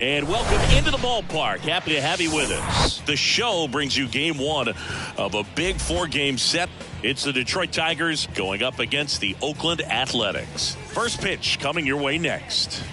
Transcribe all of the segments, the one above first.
And welcome into the ballpark. Happy to have you with us. The show brings you game one of a big four-game set. It's the Detroit Tigers going up against the Oakland Athletics. First pitch coming your way next.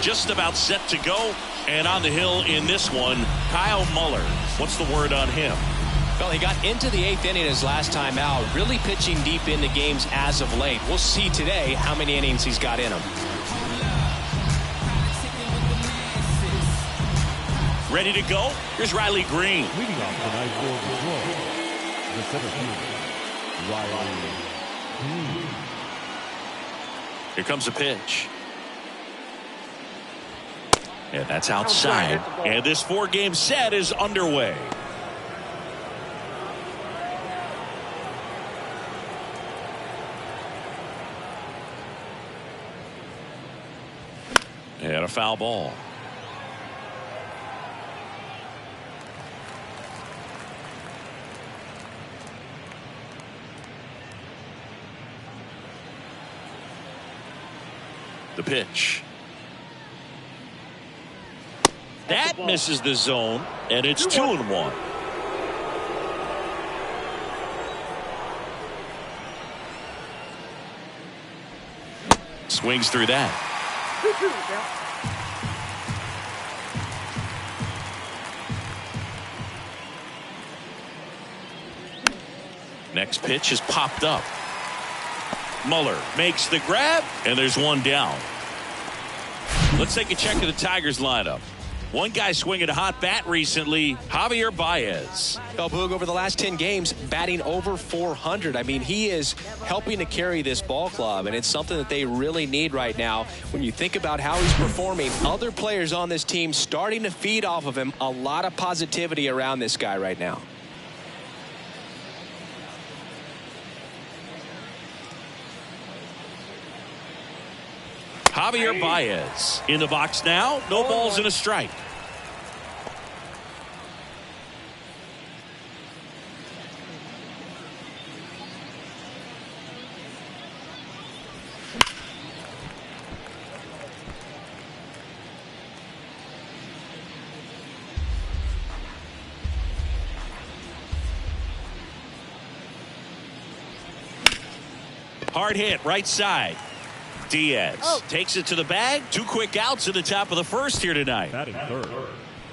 Just about set to go, and on the hill in this one, Kyle Muller. What's the word on him? Well, he got into the 8th inning his last time out, really pitching deep into games as of late. We'll see today how many innings he's got in him. Ready to go? Here's Riley Green. Leading off tonight for Detroit, the center fielder, Riley Green. Here comes a pitch. And that's outside. And this four-game set is underway. And a foul ball. The pitch. That misses the zone, and it's 2-1. Swings through that. Next pitch is popped up. Muller makes the grab, and there's one down. Let's take a check of the Tigers lineup. One guy swinging a hot bat recently, Javier Baez. Well, Boog, over the last 10 games, batting over 400. I mean, he is helping to carry this ball club, and it's something that they really need right now. When you think about how he's performing, other players on this team starting to feed off of him. A lot of positivity around this guy right now. Javier Baez in the box now. No balls and a strike. Hard hit right side. Diaz takes it to the bag. 2 quick outs at the top of the first here tonight. Batting third,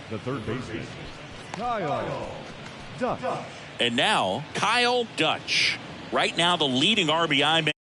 the third baseman, Kyle Dutch. And now Kyle Dutch. Right now the leading RBI man.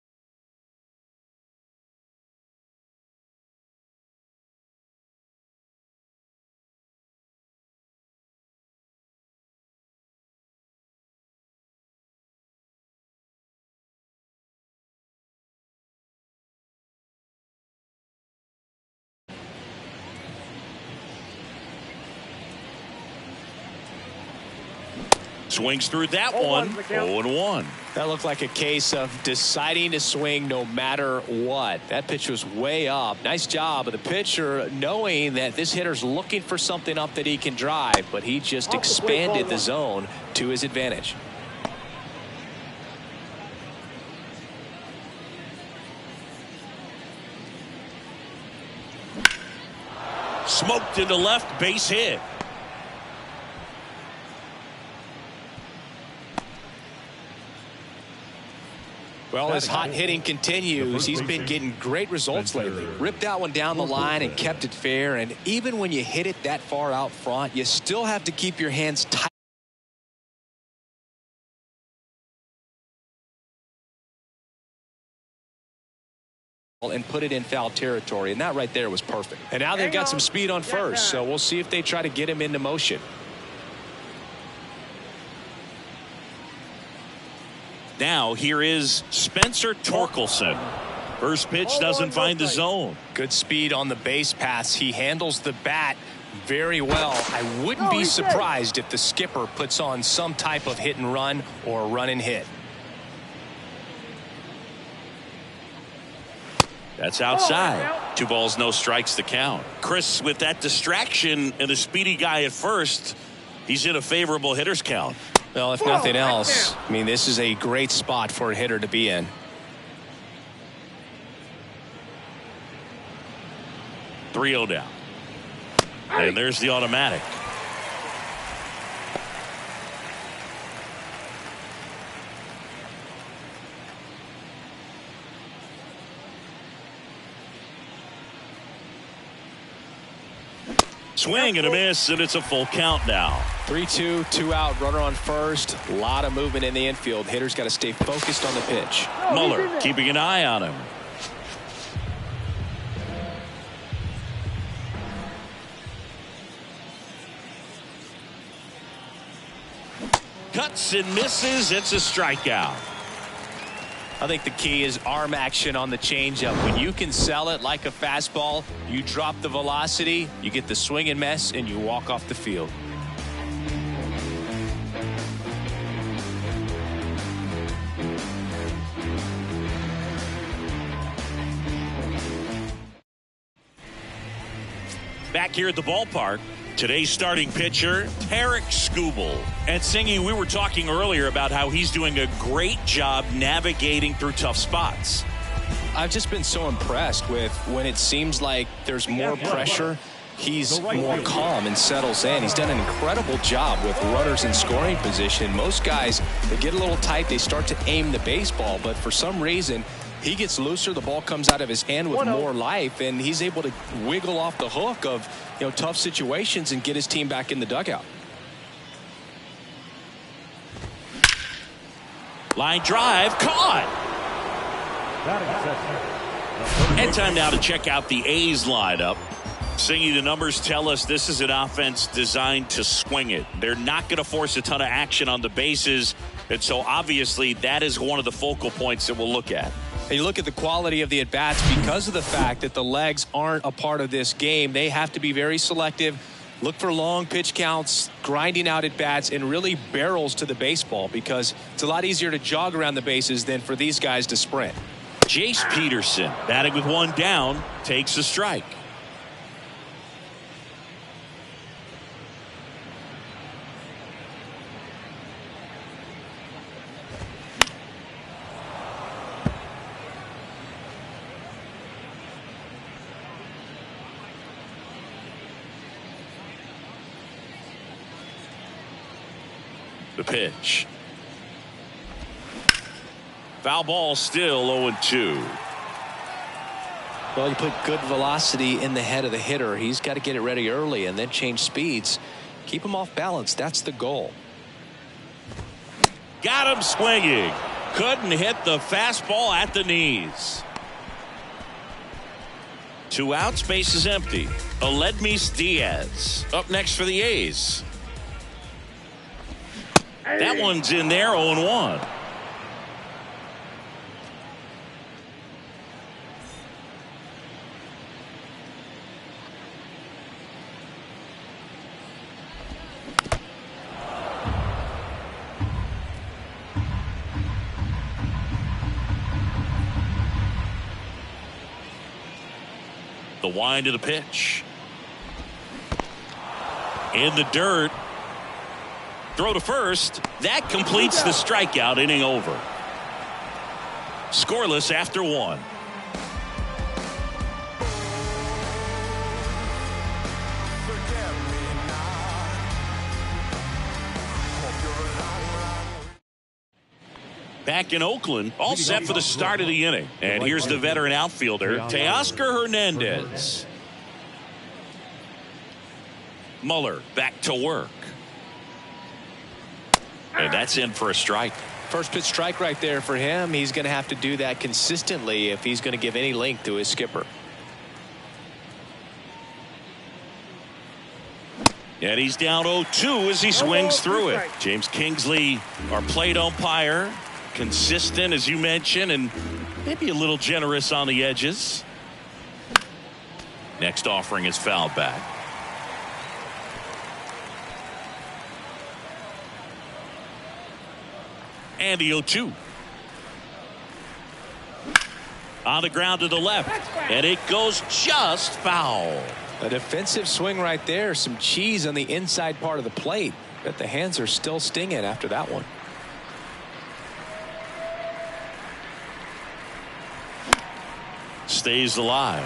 Swings through that one. 0-1. That looked like a case of deciding to swing no matter what. That pitch was way up. Nice job of the pitcher knowing that this hitter's looking for something up that he can drive, but he just expanded the zone to his advantage. Smoked into left, base hit. Well, as hot hitting continues, he's been getting great results lately. Ripped that one down the line and kept it fair. And even when you hit it that far out front, you still have to keep your hands tight. And put it in foul territory. And that right there was perfect. And now they've got some speed on first. So we'll see if they try to get him into motion. Now here is Spencer Torkelson. First pitch doesn't find the zone. Good speed on the base paths. He handles the bat very well. I wouldn't be surprised if the skipper puts on some type of hit and run or run and hit. That's outside. 2 balls, no strikes to count. Chris, with that distraction and a speedy guy at first, He's in a favorable hitter's count. Well, if nothing else, I mean, this is a great spot for a hitter to be in. 3-0 down. And there's the automatic. Swing and a miss, and it's a full count now. 3-2, 2 out, runner on first. A lot of movement in the infield. Hitter's got to stay focused on the pitch. Muller keeping an eye on him. Cuts and misses. It's a strikeout. I think the key is arm action on the changeup. When you can sell it like a fastball, you drop the velocity, you get the swing and miss, and you walk off the field. Back here at the ballpark, today's starting pitcher, Tarik Skubal. And Singy, we were talking earlier about how he's doing a great job navigating through tough spots. I've just been so impressed with when it seems like there's more pressure, he's more calm and settles in. He's done an incredible job with runners in scoring position. Most guys, they get a little tight, they start to aim the baseball, but for some reason, he gets looser, the ball comes out of his hand with more life, and he's able to wiggle off the hook of tough situations and get his team back in the dugout. Line drive, caught. And time now to check out the A's lineup. Singy, the numbers tell us this is an offense designed to swing it. They're not going to force a ton of action on the bases, and so obviously that is one of the focal points that we'll look at. And you look at the quality of the at-bats because of the fact that the legs aren't a part of this game. They have to be very selective, look for long pitch counts, grinding out at-bats, and really barrels to the baseball because it's a lot easier to jog around the bases than for these guys to sprint. Jace Peterson, batting with one down, takes a strike. The pitch. Foul ball, still 0-2. Well, you put good velocity in the head of the hitter. He's got to get it ready early and then change speeds. Keep him off balance. That's the goal. Got him swinging. Couldn't hit the fastball at the knees. 2 outs, base is empty. Aledmys Diaz up next for the A's. That one's in there, 0-1. The wind of the pitch. In the dirt. Throw to first. That completes the strikeout. Inning over. Scoreless after 1. Back in Oakland, all set for the start of the inning. And here's the veteran outfielder, Teoscar Hernandez. Muller back to work. And that's in for a strike. First pitch strike right there for him. He's going to have to do that consistently if he's going to give any length to his skipper. And he's down 0-2 as he swings through it. James Kingsley, our plate umpire, consistent as you mentioned, and maybe a little generous on the edges. Next offering is fouled back. And the 0-2. On the ground to the left. And it goes just foul. A defensive swing right there. Some cheese on the inside part of the plate. But the hands are still stinging after that one. Stays alive.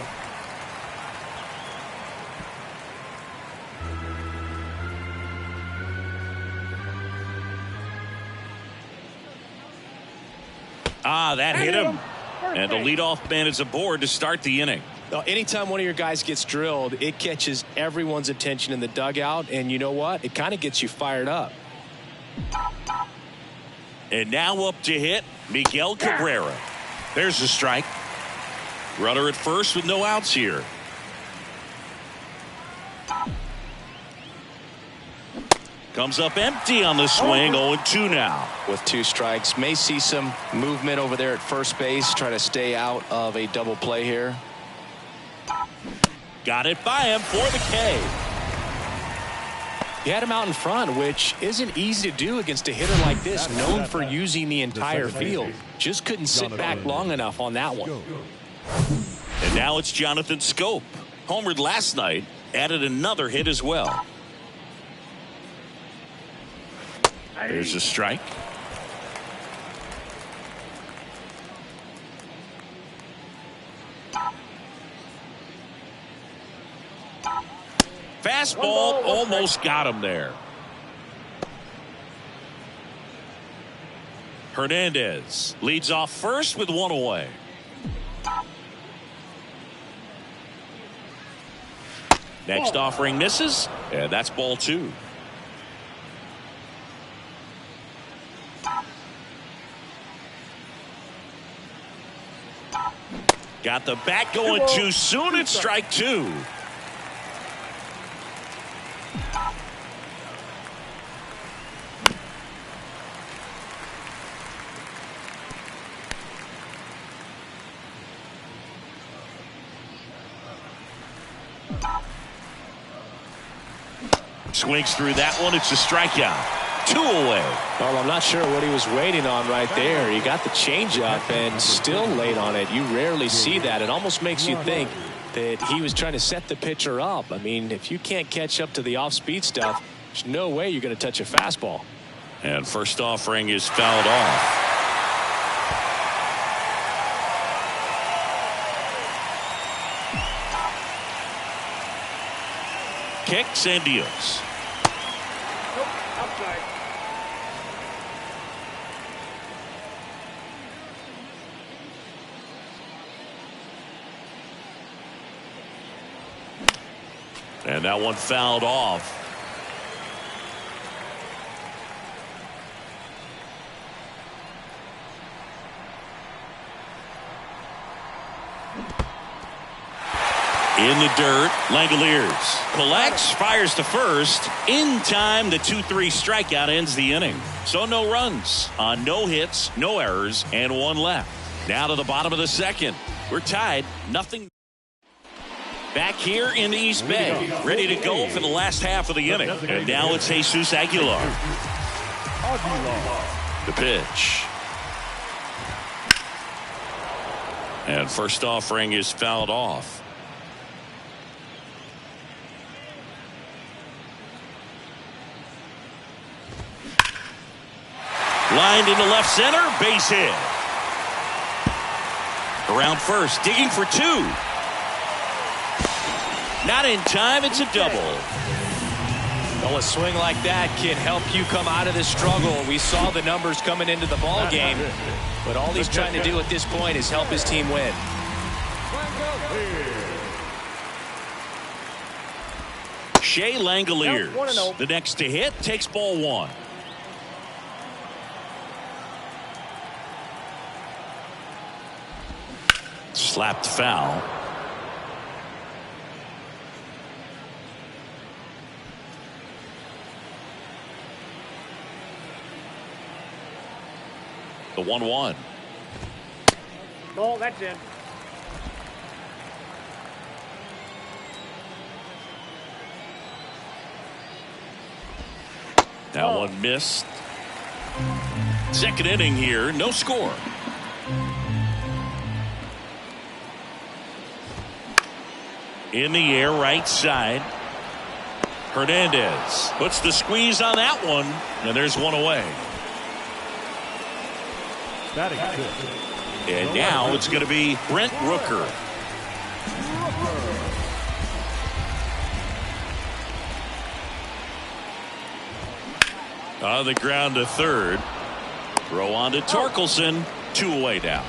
That hit him. And the leadoff man is aboard to start the inning. Now, anytime one of your guys gets drilled, it catches everyone's attention in the dugout. And you know what? It kind of gets you fired up. And now up to hit, Miguel Cabrera. There's the strike. Runner at first with no outs here. Comes up empty on the swing. 0-2 now. With 2 strikes, may see some movement over there at first base. Try to stay out of a double play here. Got it by him for the K. He had him out in front, which isn't easy to do against a hitter like this, known for using the entire field. Just couldn't sit back long enough on that one. And now it's Jonathan Schoop. Homered last night, added another hit as well. There's a strike. Fastball almost got him there. Hernandez leads off first with 1 away. Next offering misses, and that's ball 2. Got the bat going too soon. It's strike 2. Swings through that one. It's a strikeout. 2 away. Well, I'm not sure what he was waiting on right there. He got the changeup and still late on it. You rarely see that. It almost makes you think that he was trying to set the pitcher up. I mean, if you can't catch up to the off-speed stuff, there's no way you're going to touch a fastball. And first offering is fouled off. Kicks and deals. Outside. And that one fouled off. In the dirt, Langoliers collects, fires to first. In time, the 2-3 strikeout ends the inning. So no runs on no hits, no errors, and 1 left. Now to the bottom of the second. We're tied, nothing. Back here in the East Bay, ready to go for the last half of the inning. And now it's Jesus Aguilar. The pitch. And first offering is fouled off. Lined into left center, base hit. Around first, digging for 2. Not in time, it's a double. Well, a swing like that can help you come out of this struggle. We saw the numbers coming into the ball game, but all he's trying to do at this point is help his team win. Shea Langoliers, the next to hit, takes ball 1. Slapped foul. The 1-1. Ball, that's in. That one missed. Second inning here, no score. In the air, right side. Hernandez puts the squeeze on that one, and there's one away. Batting fifth. And now it's going to be Brent Rooker. On the ground to third. Throw on to Torkelson. 2 away now.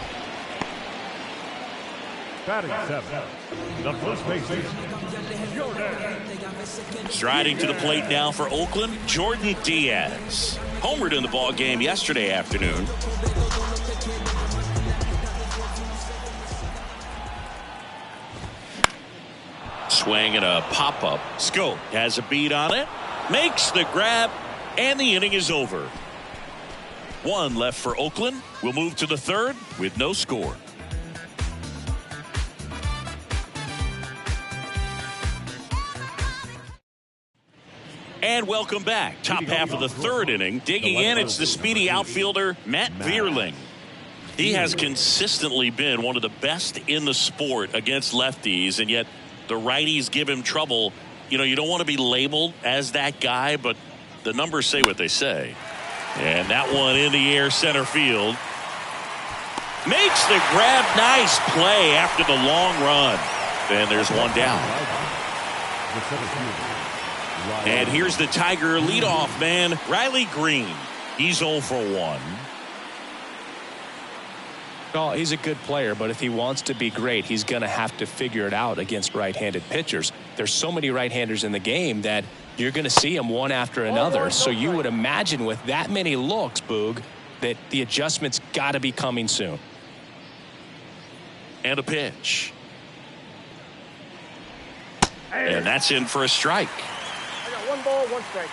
Batting seventh. The first baseman, Jordan. Striding to the plate now for Oakland, Jordan Diaz. Homered in the ball game yesterday afternoon. Swing and a pop-up. Schoop has a beat on it. Makes the grab. And the inning is over. 1 left for Oakland. We'll move to the third with no score. And welcome back. Top half of the third inning. Digging in, it's the speedy outfielder, Matt Vierling. He has consistently been one of the best in the sport against lefties, and yet the righties give him trouble. You know, you don't want to be labeled as that guy, but the numbers say what they say. And that one in the air, center field. Makes the grab. Nice play after the long run. And there's one down. And here's the Tiger leadoff man, Riley Green. He's 0 for 1. Oh, he's a good player, but if he wants to be great, he's going to have to figure it out against right-handed pitchers. There's so many right-handers in the game that you're going to see them one after another. So you would imagine with that many looks, Boog, that the adjustment's got to be coming soon. And a pitch. And that's in for a strike. I got 1 ball, 1 strike.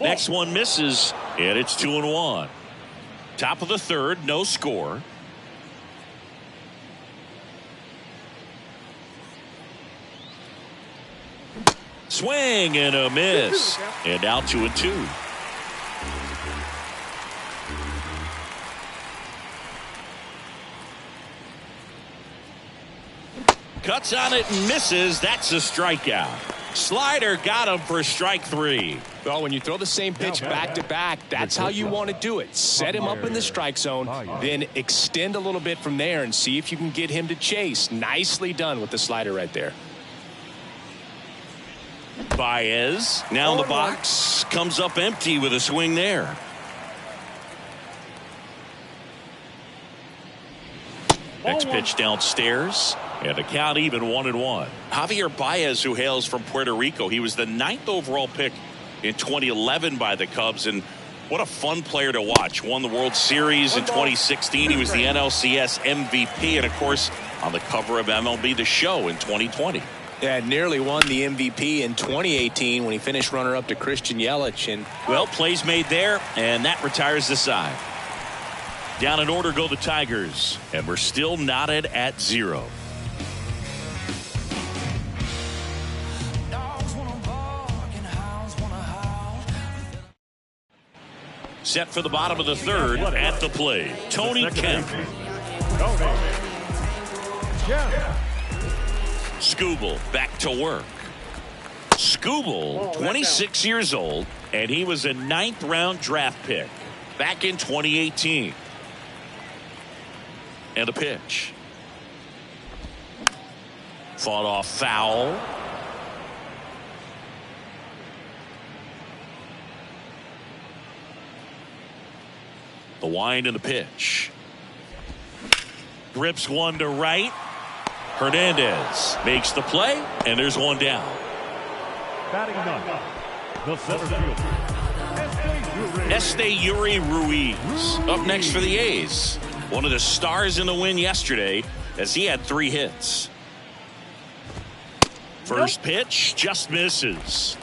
Next one misses, and it's 2-1. Top of the third, no score. Swing and a miss. And now 2-2. Cuts on it and misses. That's a strikeout. Slider got him for strike 3. Well, when you throw the same pitch back to back, that's how you want to do it. Set him up in the strike zone, then extend a little bit from there and see if you can get him to chase. Nicely done with the slider right there. Baez now in the box, comes up empty with a swing there. Next pitch downstairs. And the count even 1-1. Javier Baez, who hails from Puerto Rico, he was the 9th overall pick in 2011 by the Cubs, and what a fun player to watch. Won the World Series in 2016. He was the NLCS MVP, and of course on the cover of MLB The Show in 2020. Yeah, nearly won the MVP in 2018 when he finished runner-up to Christian Yelich. And well, plays made there, and that retires the side. Down in order go the Tigers, and we're still knotted at 0. Set for the bottom of the third at the plate, Tony Kemp. Skubal back to work. Skubal, 26 years old, and he was a 9th round draft pick back in 2018. And a pitch. Fought off foul. The wind and the pitch. Grips one to right. Hernandez makes the play, and there's one down. Batting ninth, the center fielder, Esteury Ruiz up next for the A's. One of the stars in the win yesterday as he had 3 hits. First pitch just misses.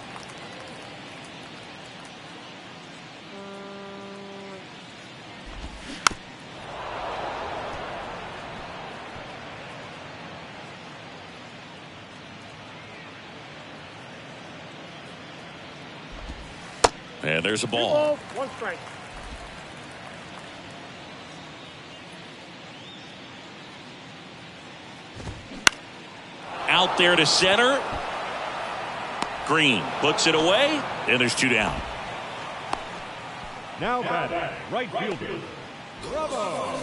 And there's a ball. 1 strike. Out there to center. Green puts it away, and there's 2 down. Now batting, right fielder, Bravo.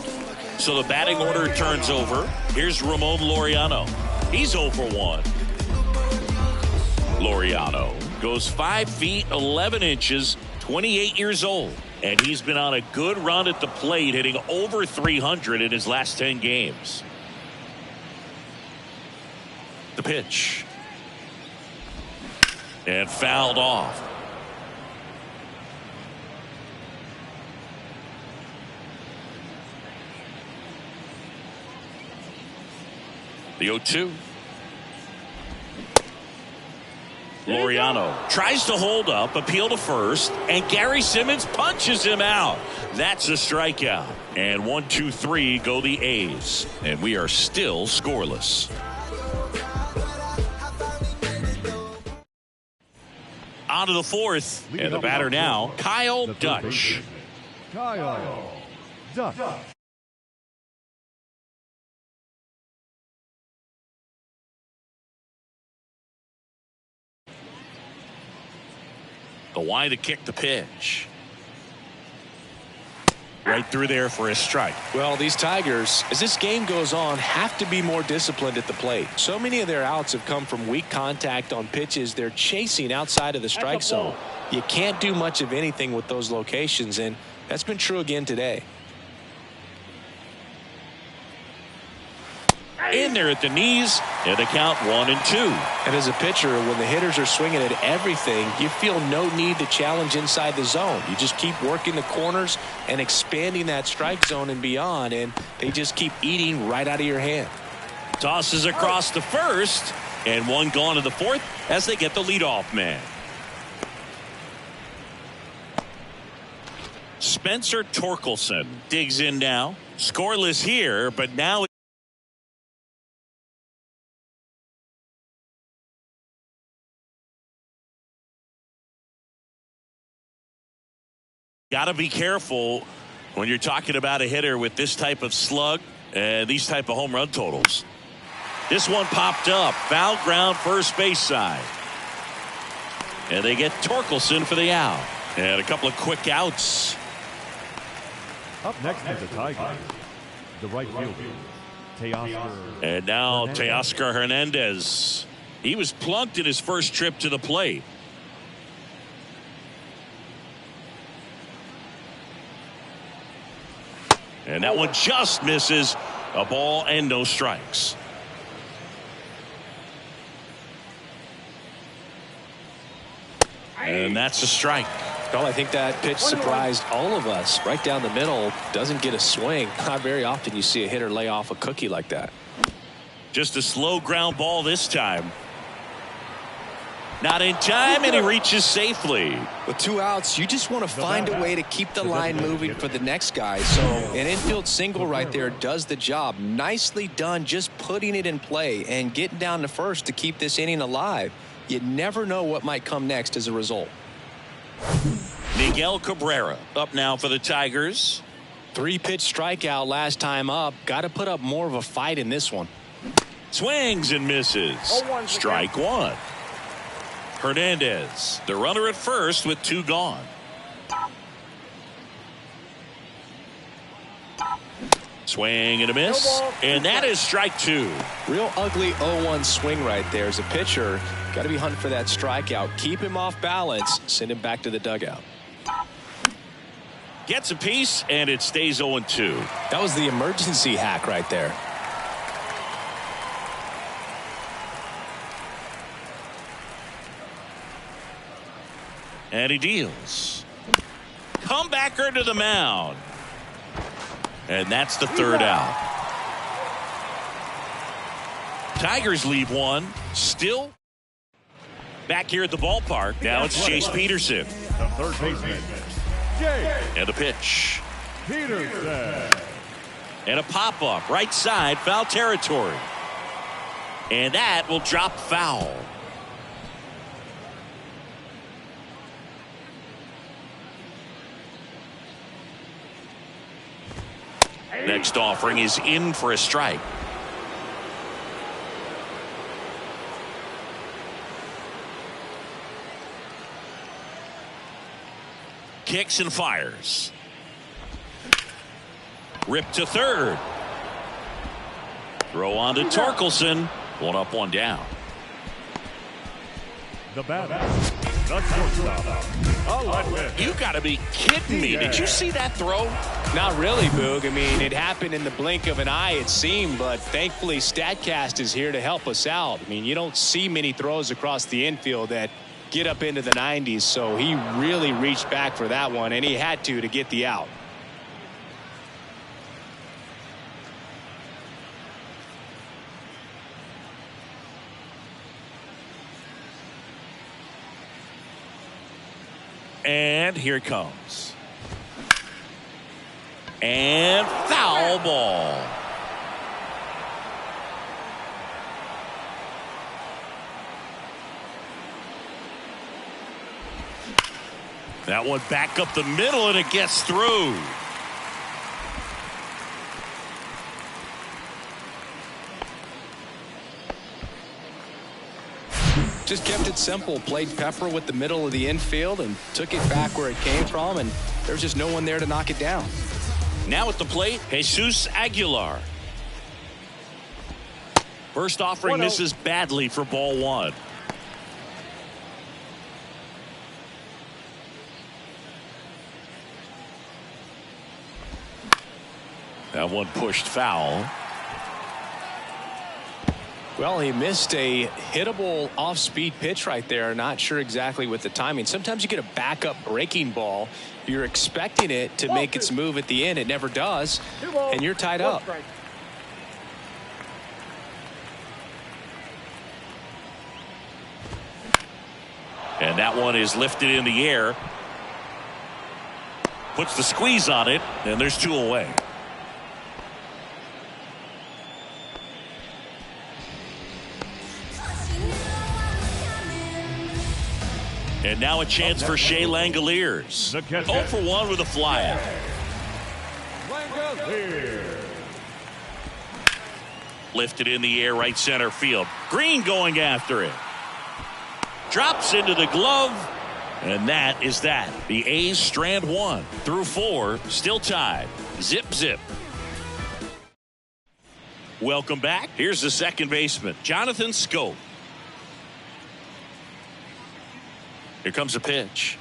So the batting order turns over. Here's Ramon Laureano. He's 0 for 1. Laureano goes 5 feet 11 inches, 28 years old. And he's been on a good run at the plate, hitting over 300 in his last 10 games. The pitch. And fouled off. The 0-2. Laureano tries to hold up, appeal to first, and Gary Simmons punches him out. That's a strikeout. And 1-2-3 go the A's. And we are still scoreless. On to the 4th. And the batter now, Kyle Dutch. Kyle Dutch. The wide to kick the pitch. Right through there for a strike. Well, these Tigers, as this game goes on, have to be more disciplined at the plate. So many of their outs have come from weak contact on pitches they're chasing outside of the strike zone. You can't do much of anything with those locations, and that's been true again today. In there at the knees, and the count 1-2. And as a pitcher, when the hitters are swinging at everything, you feel no need to challenge inside the zone. You just keep working the corners and expanding that strike zone and beyond, and they just keep eating right out of your hand. Tosses across the first, and 1 gone to the 4th as they get the leadoff man. Spencer Torkelson digs in now. Scoreless here, but now got to be careful when you're talking about a hitter with this type of slug and these type of home run totals. This one popped up. Foul ground first base side. And they get Torkelson for the out. And a couple of quick outs. Up next is the Tigers. The right fielder, Teoscar. And now Teoscar Hernandez. He was plunked in his first trip to the plate. And that one just misses. A ball and no strikes. And that's a strike. Well, I think that pitch surprised all of us. Right down the middle, doesn't get a swing. Not very often you see a hitter lay off a cookie like that. Just a slow ground ball this time. Not in time, and he reaches safely. With 2 outs, you just want to find a way to keep the line moving for the next guy. So an infield single right there does the job. Nicely done, just putting it in play and getting down to first to keep this inning alive. You never know what might come next as a result. Miguel Cabrera up now for the Tigers. 3-pitch strikeout last time up. Got to put up more of a fight in this one. Swings and misses. Strike 1. Hernandez, the runner at first with 2 gone. Swing and a miss, and that is strike 2. Real ugly 0-1 swing right there. As a pitcher, got to be hunting for that strikeout. Keep him off balance, send him back to the dugout. Gets a piece, and it stays 0-2. That was the emergency hack right there. And he deals. Comebacker to the mound. And that's the 3rd out. Tigers leave 1. Still back here at the ballpark. Now it's Chase Peterson. The third baseman, Chase And a pitch. Peterson. And a pop-up. Right side. Foul territory. And that will drop foul. Next offering is in for a strike. kicks and fires. Rip to third. Throw on to Torkelson. One up, one down. The batter, the shortstop. You got to be kidding me. Did you see that throw? Not really, Boog. I mean, it happened in the blink of an eye, it seemed, but thankfully StatCast is here to help us out. I mean, you don't see many throws across the infield that get up into the 90s, so he really reached back for that one, and he had to get the out. And here it comes. And foul ball. That one back up the middle, and it gets through. Just kept it simple, played pepper with the middle of the infield and took it back where it came from, and there's just no one there to knock it down. Now at the plate, Jesus Aguilar. First offering misses badly for ball one. That one pushed foul. Well, he missed a hittable off-speed pitch right there. Not sure exactly with the timing. Sometimes you get a backup breaking ball. You're expecting it to make its move at the end. It never does, and you're tied up. And that one is lifted in the air. Puts the squeeze on it, and there's two away. And now a chance for Shea Langoliers. 0 for 1 with a flyout. Lifted in the air, right center field. Green going after it. Drops into the glove. And that is that. The A's strand one through 4, still tied. Zip, zip. Welcome back. Here's the second baseman, Jonathan Schoop. Here comes a pitch.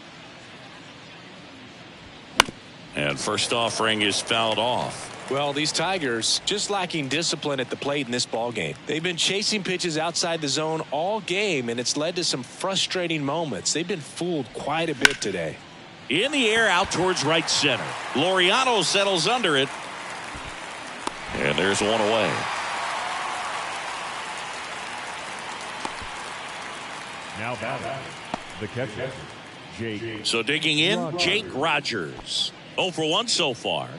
And first offering is fouled off. Well, these Tigers just lacking discipline at the plate in this ball game. They've been chasing pitches outside the zone all game, and it's led to some frustrating moments. They've been fooled quite a bit today. In the air, out towards right center. Laureano settles under it. And there's one away. Now batting, the catcher, Jake. So digging in, Jake Rogers. 0 for 1 so far.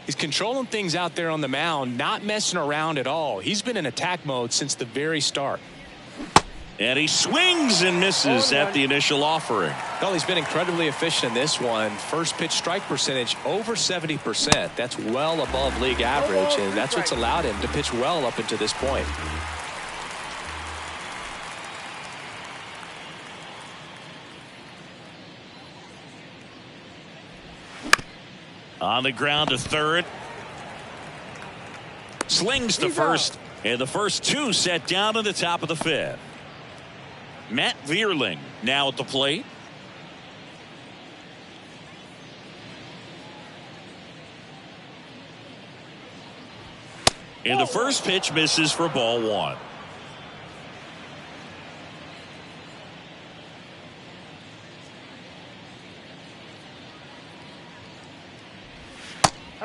He's controlling things out there on the mound, not messing around at all. He's been in attack mode since the very start. And he swings and misses at the initial offering. Well, he's been incredibly efficient in this one. First pitch strike percentage over 70%. That's well above league average, and that's what's allowed him to pitch well up until this point. On the ground to third. Slings to first. And the first two set down in the top of the 5th. Matt Vierling now at the plate. And the first pitch misses for ball one.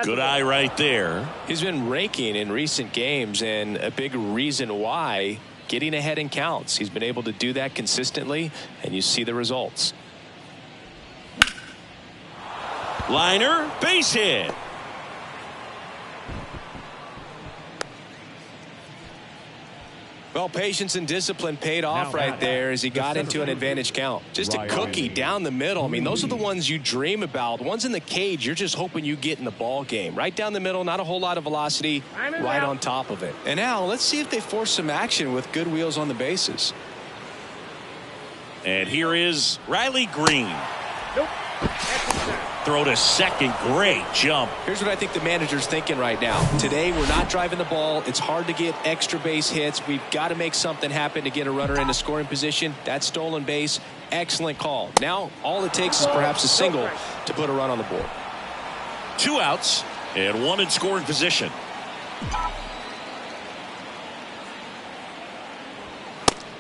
Good eye right there. He's been raking in recent games, and a big reason why, getting ahead in counts. He's been able to do that consistently, and you see the results. Liner, base hit. Well, patience and discipline paid off right there as he got into an advantage count. Just a cookie down the middle. I mean, those are the ones you dream about. Ones in the cage, you're just hoping you get in the ball game. Right down the middle, not a whole lot of velocity, right on top of it. And now let's see if they force some action with good wheels on the bases. And here is Riley Green. Nope. Throw to second. Great jump. Here's what I think the manager's thinking right now. Today, we're not driving the ball. It's hard to get extra base hits. We've got to make something happen to get a runner into scoring position. That stolen base, excellent call. Now, all it takes is perhaps a single to put a run on the board. 2 outs and 1 in scoring position.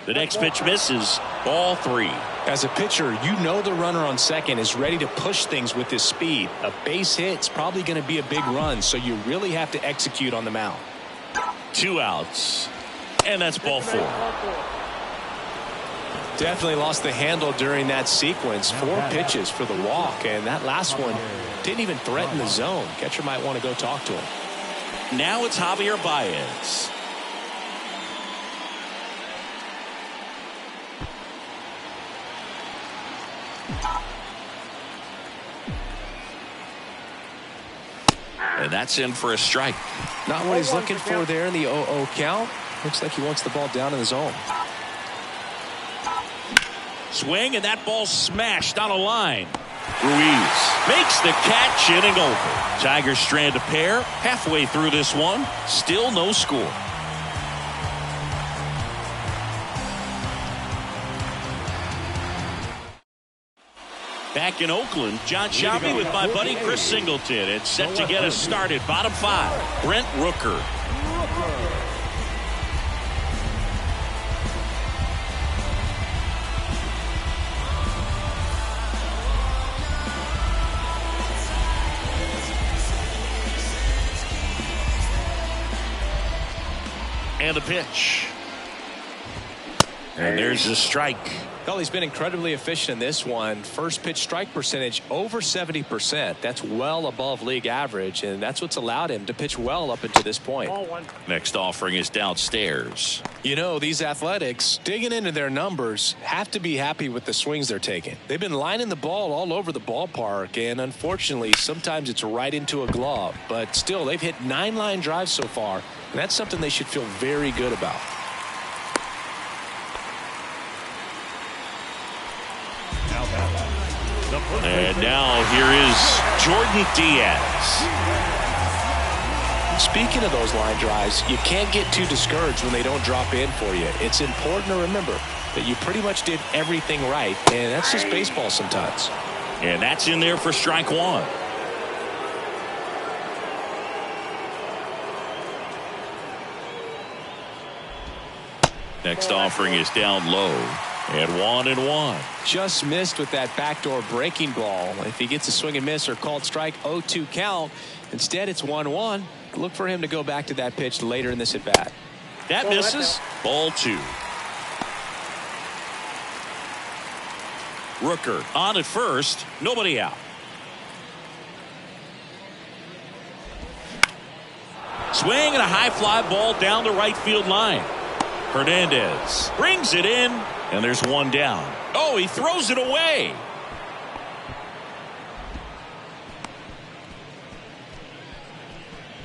The next pitch misses. Ball 3. As a pitcher, you know the runner on second is ready to push things with his speed. A base hit's probably going to be a big run, so you really have to execute on the mound. 2 outs. And that's ball 4. Definitely lost the handle during that sequence. 4 pitches for the walk, and that last one didn't even threaten the zone. Catcher might want to go talk to him. Now it's Javier Baez. And that's in for a strike. Not what he's looking for there in the 0-0 count. Looks like he wants the ball down in the zone. Swing, and that ball smashed on a line. Ruiz makes the catch, inning over. Tigers strand a pair halfway through this one. Still no score. Back in Oakland, John Shelby with my buddy Chris Singleton. It's set to get us started. Bottom 5, Brent Rooker. And a pitch. And there's a strike. Well, he's been incredibly efficient in this one. First pitch strike percentage over 70%. That's well above league average, and that's what's allowed him to pitch well up until this point. Next offering is downstairs. You know, these Athletics, digging into their numbers, have to be happy with the swings they're taking. They've been lining the ball all over the ballpark, and unfortunately, sometimes it's right into a glove. But still, they've hit 9 line drives so far, and that's something they should feel very good about. And now here is Jordan Diaz. Speaking of those line drives, you can't get too discouraged when they don't drop in for you. It's important to remember that you pretty much did everything right, and that's just baseball sometimes. And that's in there for strike 1. Next offering is down low. And 1-1. Just missed with that backdoor breaking ball. If he gets a swing and miss or called strike, 0-2 count. Instead, it's 1-1. Look for him to go back to that pitch later in this at bat. That misses. Ball 2. Rooker on at first. Nobody out. Swing and a high fly ball down the right field line. Hernandez brings it in. And there's 1 down. Oh, he throws it away.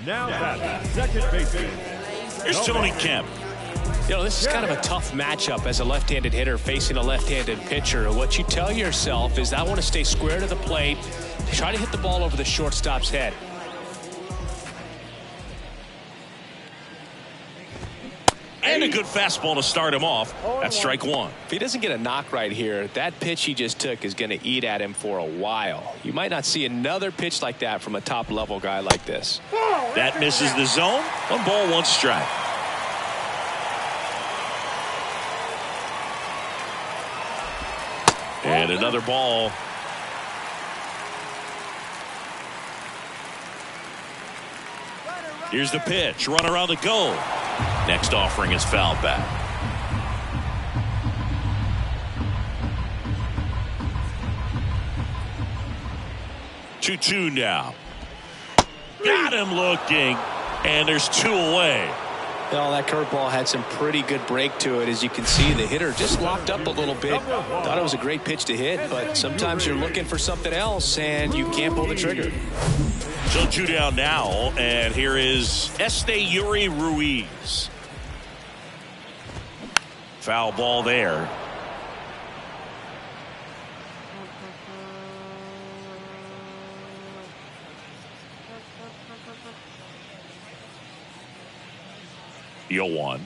Now batting, second baseman. Here's Tony Kemp. You know, this is kind of a tough matchup as a left-handed hitter facing a left-handed pitcher. What you tell yourself is I want to stay square to the plate, try to hit the ball over the shortstop's head. And a good fastball to start him off. That's strike 1. If he doesn't get a knock right here, that pitch he just took is going to eat at him for a while. You might not see another pitch like that from a top-level guy like this. That misses the zone. 1 ball, 1 strike. And another ball. Here's the pitch. Run around the goal. Next offering is foul back. Two now. Got him looking. And there's 2 away. Well, that curveball had some pretty good break to it. As you can see, the hitter just locked up a little bit. Thought it was a great pitch to hit, but sometimes you're looking for something else and you can't pull the trigger. So 2 down now, and here is Esteury Ruiz. Foul ball there. 0-1.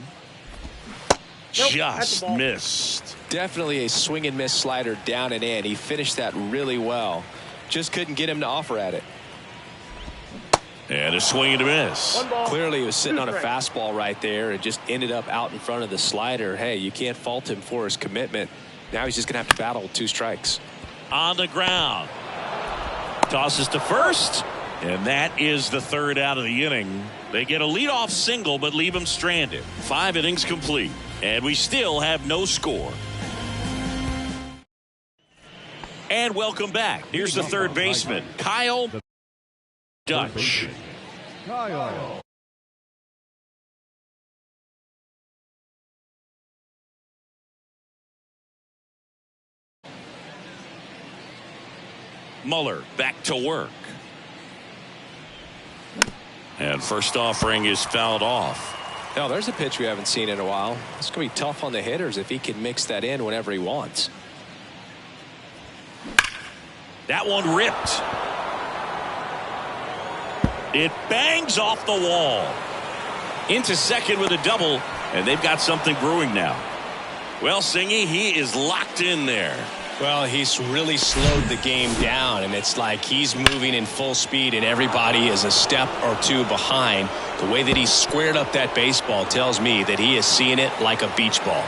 Nope, that's Just the ball. missed. Definitely a swing and miss slider down and in. He finished that really well. Just couldn't get him to offer at it. And a swing and a miss. One ball. Clearly he was sitting 2 on a strikes. fastball right there and just ended up out in front of the slider. Hey, you can't fault him for his commitment. Now he's just going to have to battle with 2 strikes. On the ground. Tosses to first. And that is the 3rd out of the inning. They get a leadoff single but leave him stranded. 5 innings complete. And we still have no score. And welcome back. Here's the 3rd baseman, Kyle Dutch. Kyle. Muller back to work. And first offering is fouled off. Now there's a pitch we haven't seen in a while. It's going to be tough on the hitters if he can mix that in whenever he wants. That one ripped. It bangs off the wall. Into second with a double, and they've got something brewing now. Well, Singy, he is locked in there. Well, he's really slowed the game down, and it's like he's moving in full speed, and everybody is a step or 2 behind. The way that he squared up that baseball tells me that he is seeing it like a beach ball.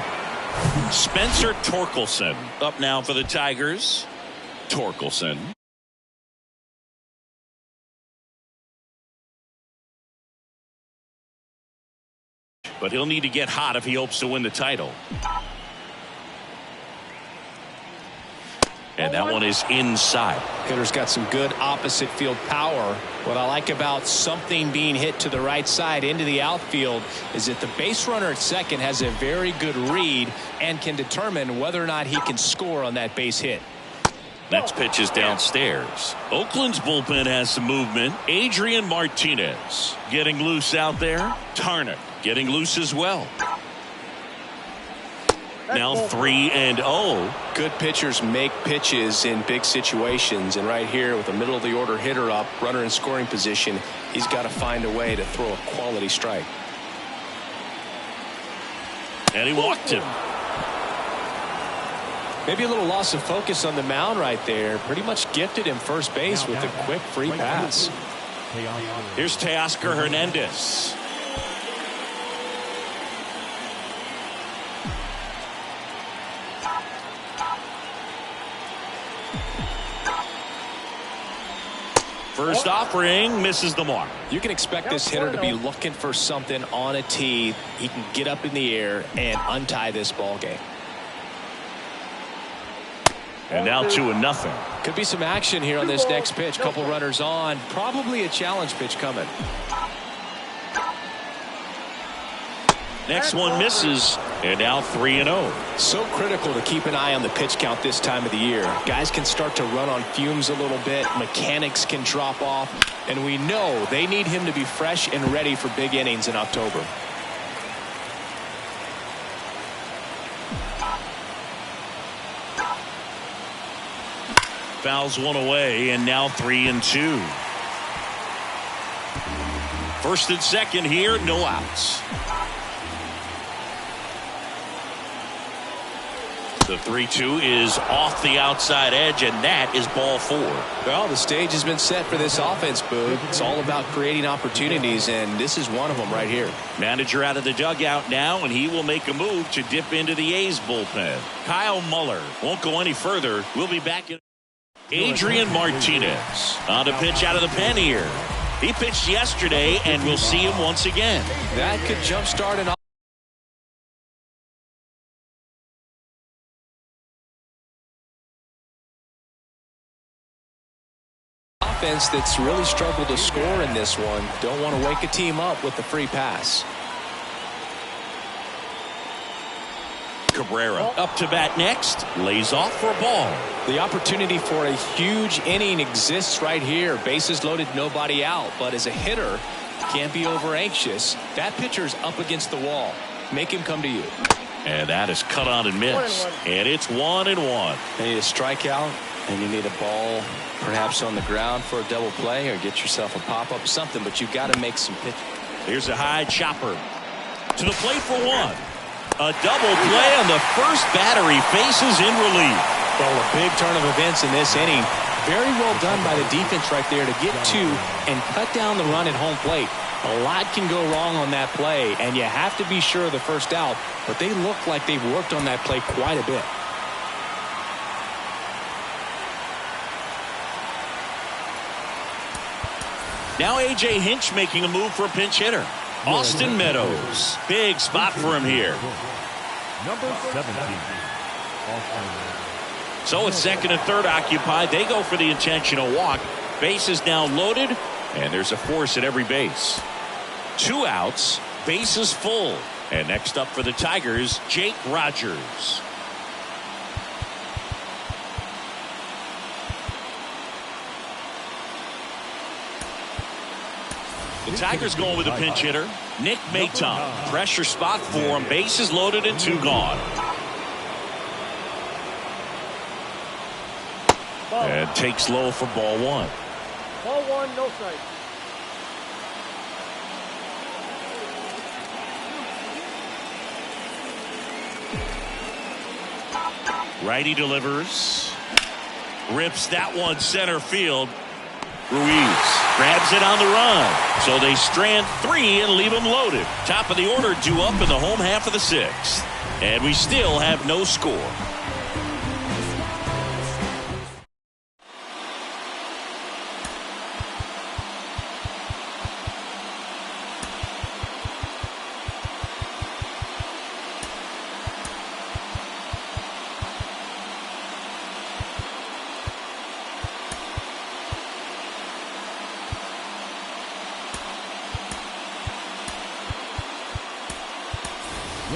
Spencer Torkelson up now for the Tigers. Torkelson. But he'll need to get hot if he hopes to win the title. And that one is inside. Hitter's got some good opposite field power. What I like about something being hit to the right side into the outfield is that the base runner at second has a very good read and can determine whether or not he can score on that base hit. Next pitch is downstairs. Oakland's bullpen has some movement. Adrian Martinez getting loose out there. Tarnick getting loose as well. Now 3-0. Good pitchers make pitches in big situations, and right here with a middle of the order hitter up, runner in scoring position, he's got to find a way to throw a quality strike. And he walked him. Maybe a little loss of focus on the mound right there. Pretty much gifted him first base with a quick free pass. Here's Teoscar Hernandez. First offering misses the mark. You can expect this hitter to be looking for something on a tee. He can get up in the air and untie this ball game. And now 2-0. Could be some action here on this next pitch. Couple runners on. Probably a challenge pitch coming. Next one misses. And now 3-0. So critical to keep an eye on the pitch count this time of the year. Guys can start to run on fumes a little bit. Mechanics can drop off. And we know they need him to be fresh and ready for big innings in October. Fouls one away, and now 3-2. First and second here, no outs. The 3-2 is off the outside edge, and that is ball 4. Well, the stage has been set for this offense, Boog. It's all about creating opportunities, and this is one of them right here. Manager out of the dugout now, and he will make a move to dip into the A's bullpen. Kyle Muller won't go any further. We'll be back in. Adrian Martinez on a pitch out of the pen here. He pitched yesterday, and we'll see him once again. That could jumpstart an offense that's really struggled to score in this one. Don't want to wake a team up with the free pass. Cabrera up to bat next, lays off for a ball. The opportunity for a huge inning exists right here. Bases loaded, nobody out. But as a hitter, can't be over anxious. That pitcher's up against the wall. Make him come to you. And that is cut on and missed. And it's 1-1. You need a strikeout, and you need a ball perhaps on the ground for a double play, or get yourself a pop-up, something, but you've got to make some pitch. Here's a high chopper. To the plate for one. A double play, and the first battery faces in relief. Well, a big turn of events in this inning. Very well done by the defense right there to get two and cut down the run at home plate. A lot can go wrong on that play, and you have to be sure of the first out, but they look like they've worked on that play quite a bit. Now A.J. Hinch making a move for a pinch hitter. Austin Meadows. Big spot for him here. Number 17. So it's second and third occupied. They go for the intentional walk. Base is now loaded, and there's a force at every base. 2 outs, bases full. And next up for the Tigers, Jake Rogers. The Tigers going with a pinch hitter, Nick Maton. Pressure spot for him. Bases loaded and 2 gone. And takes low for ball 1. Ball 1, no strike. Righty delivers. Rips that one center field. Ruiz grabs it on the run. So they strand 3 and leave them loaded. Top of the order due up in the home half of the 6th. And we still have no score.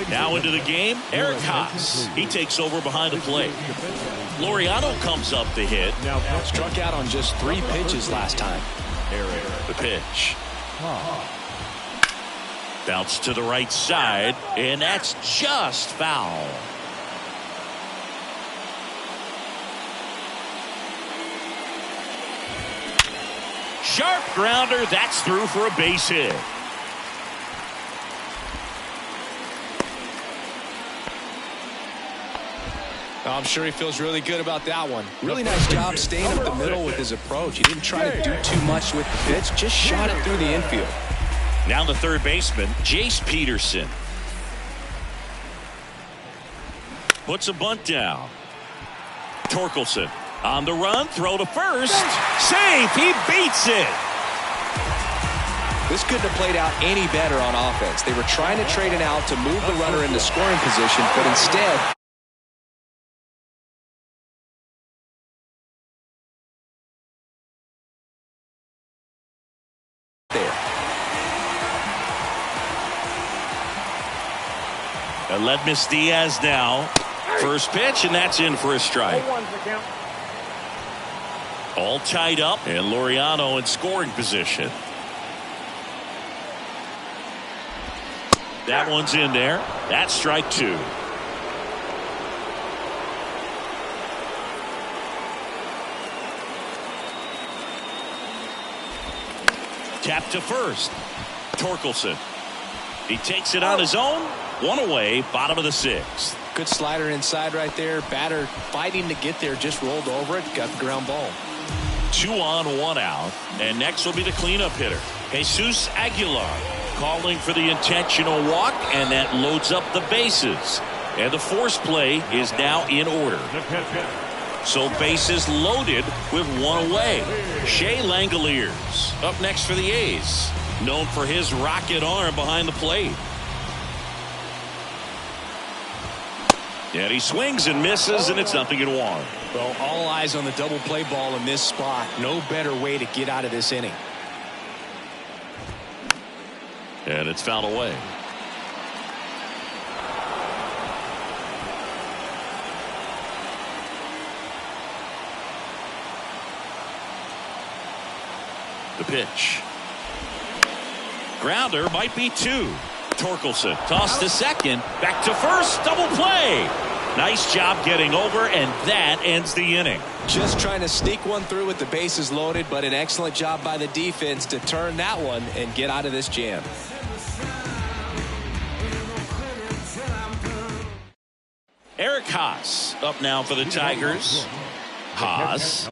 Now into the game, Eric Haas. He takes over behind the plate. Laureano comes up to hit. Struck out on just 3 pitches last time. The pitch. Bounce to the right side, and that's just foul. Sharp grounder, that's through for a base hit. I'm sure he feels really good about that one. Really nice job staying up the middle with his approach. He didn't try to do too much with the pitch, just shot it through the infield. Now the third baseman, Jace Peterson. Puts a bunt down. Torkelson on the run, throw to first. Safe, he beats it. This couldn't have played out any better on offense. They were trying to trade an out to move the runner into scoring position, but instead Aledmys Diaz now. First pitch, and that's in for a strike. All tied up, and Laureano in scoring position. That one's in there. That's strike 2. Tap to first. Torkelson. He takes it on his own. 1 away, bottom of the 6th. good slider inside right there. Batter fighting to get there, just rolled over it, got the ground ball. 2 on, 1 out. And next will be the cleanup hitter, Jesus Aguilar, calling for the intentional walk, and that loads up the bases. And the force play is now in order. So bases loaded with 1 away. Shea Langoliers up next for the A's, known for his rocket arm behind the plate. And he swings and misses, and it's 0-1. Well, all eyes on the double play ball in this spot. No better way to get out of this inning. And it's fouled away. The pitch. Grounder might be 2. Torkelson tossed to second, back to first, double play. Nice job getting over, and that ends the inning. Just trying to sneak one through with the bases loaded, but an excellent job by the defense to turn that one and get out of this jam. Eric Haas up now for the Tigers. Haas.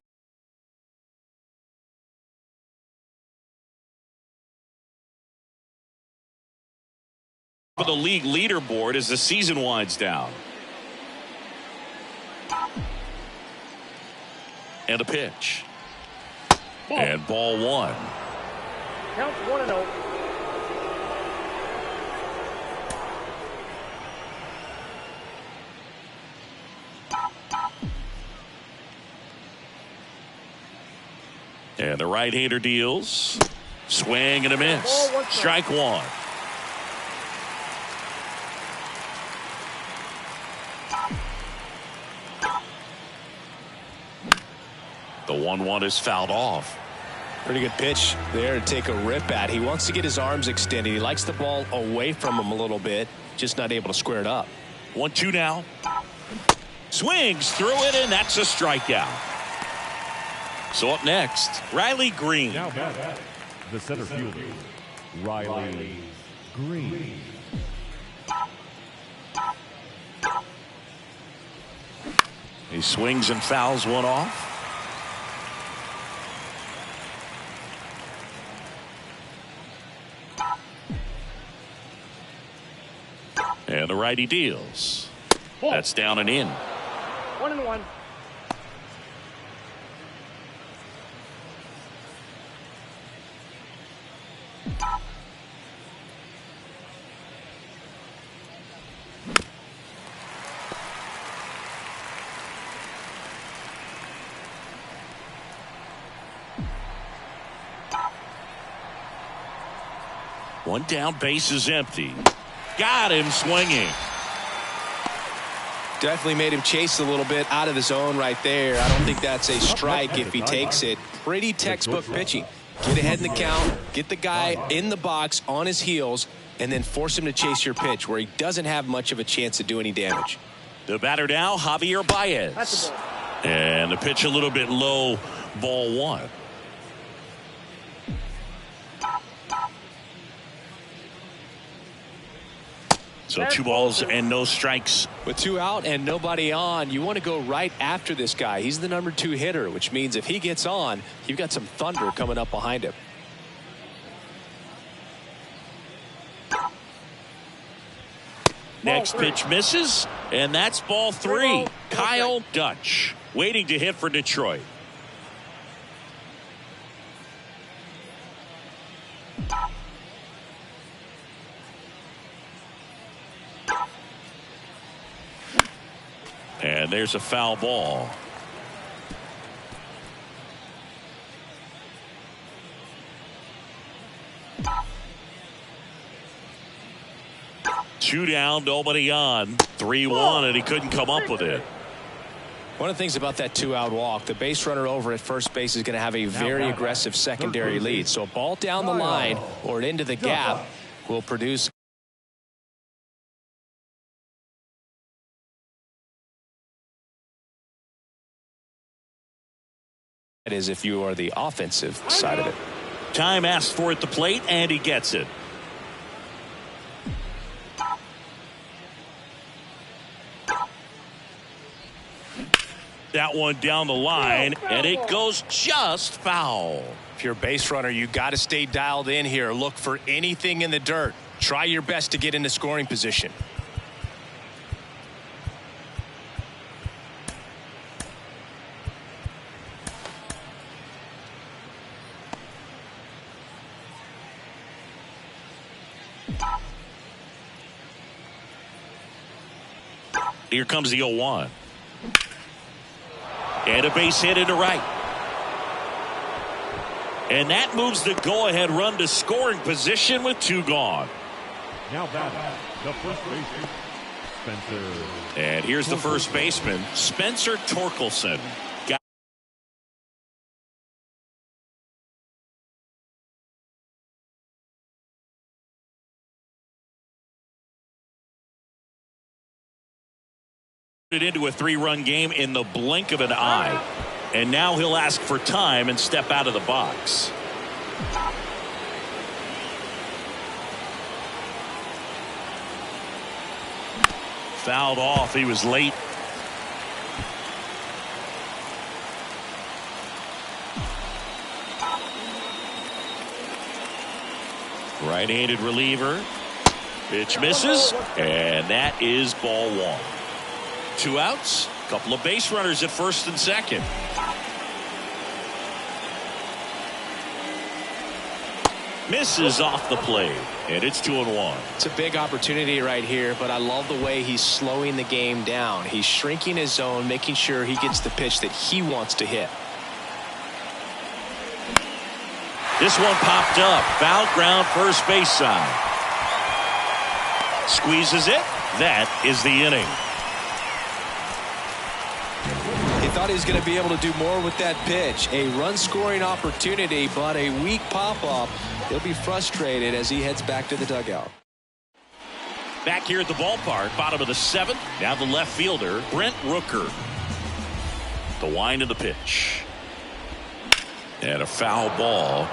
For the league leaderboard as the season winds down. And a pitch. And ball one. Count 1-0. And the right-hander deals. Swing and a miss. Strike one. The 1-1 is fouled off. Pretty good pitch there to take a rip at. He wants to get his arms extended. He likes the ball away from him a little bit, just not able to square it up. 1-2 now. Swings through it, and that's a strikeout. So up next, Riley Green. Now back, the center fielder, Riley Green. He swings and fouls one off. And the righty deals. That's down and in. 1-1. One down, base is empty. Got him swinging. Definitely made him chase a little bit out of the zone right there. I don't think that's a strike if he takes it. Pretty textbook pitching. Get ahead in the count, get the guy in the box on his heels, and then force him to chase your pitch where he doesn't have much of a chance to do any damage. The batter now, Javier Baez. That's a ball. And the pitch a little bit low, ball one. So 2 balls and no strikes. With 2 out and nobody on, you want to go right after this guy. He's the number 2 hitter, which means if he gets on, you've got some thunder coming up behind him. Next pitch misses, and that's ball 3. Kyle Dutch waiting to hit for Detroit. And there's a foul ball. Two down, nobody on. 3-1, and he couldn't come up with it. One of the things about that 2-out walk, the base runner over at first base is going to have a very aggressive secondary lead. So a ball down the line or into the gap will produce. That is if you are the offensive side of it. Time asked for at the plate, and he gets it. That one down the line, and it goes just foul. If you're a base runner, you got to stay dialed in here. Look for anything in the dirt. Try your best to get into scoring position. Here comes the 0-1. And a base hit into right. And that moves the go-ahead run to scoring position with 2 gone. Now batting, the first baseman, Spencer. And here's the first baseman, Spencer Torkelson. It into a 3-run game in the blink of an eye, and now he'll ask for time and step out of the box. Fouled off. He was late. Right-handed reliever. Pitch misses, and that is ball one. 2 outs. Couple of base runners at first and second. Misses off the plate, and it's 2-1. It's a big opportunity right here, but I love the way he's slowing the game down. He's shrinking his zone, making sure he gets the pitch that he wants to hit. This one popped up. Foul ground, first base side. Squeezes it. That is the inning. He thought he was going to be able to do more with that pitch. A run-scoring opportunity, but a weak pop-up. He'll be frustrated as he heads back to the dugout. Back here at the ballpark, bottom of the 7th. Now the left fielder, Brent Rooker. The wind of the pitch. And a foul ball.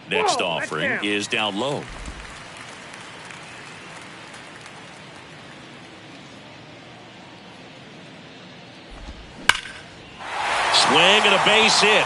Next offering is down low. Swing and a base hit.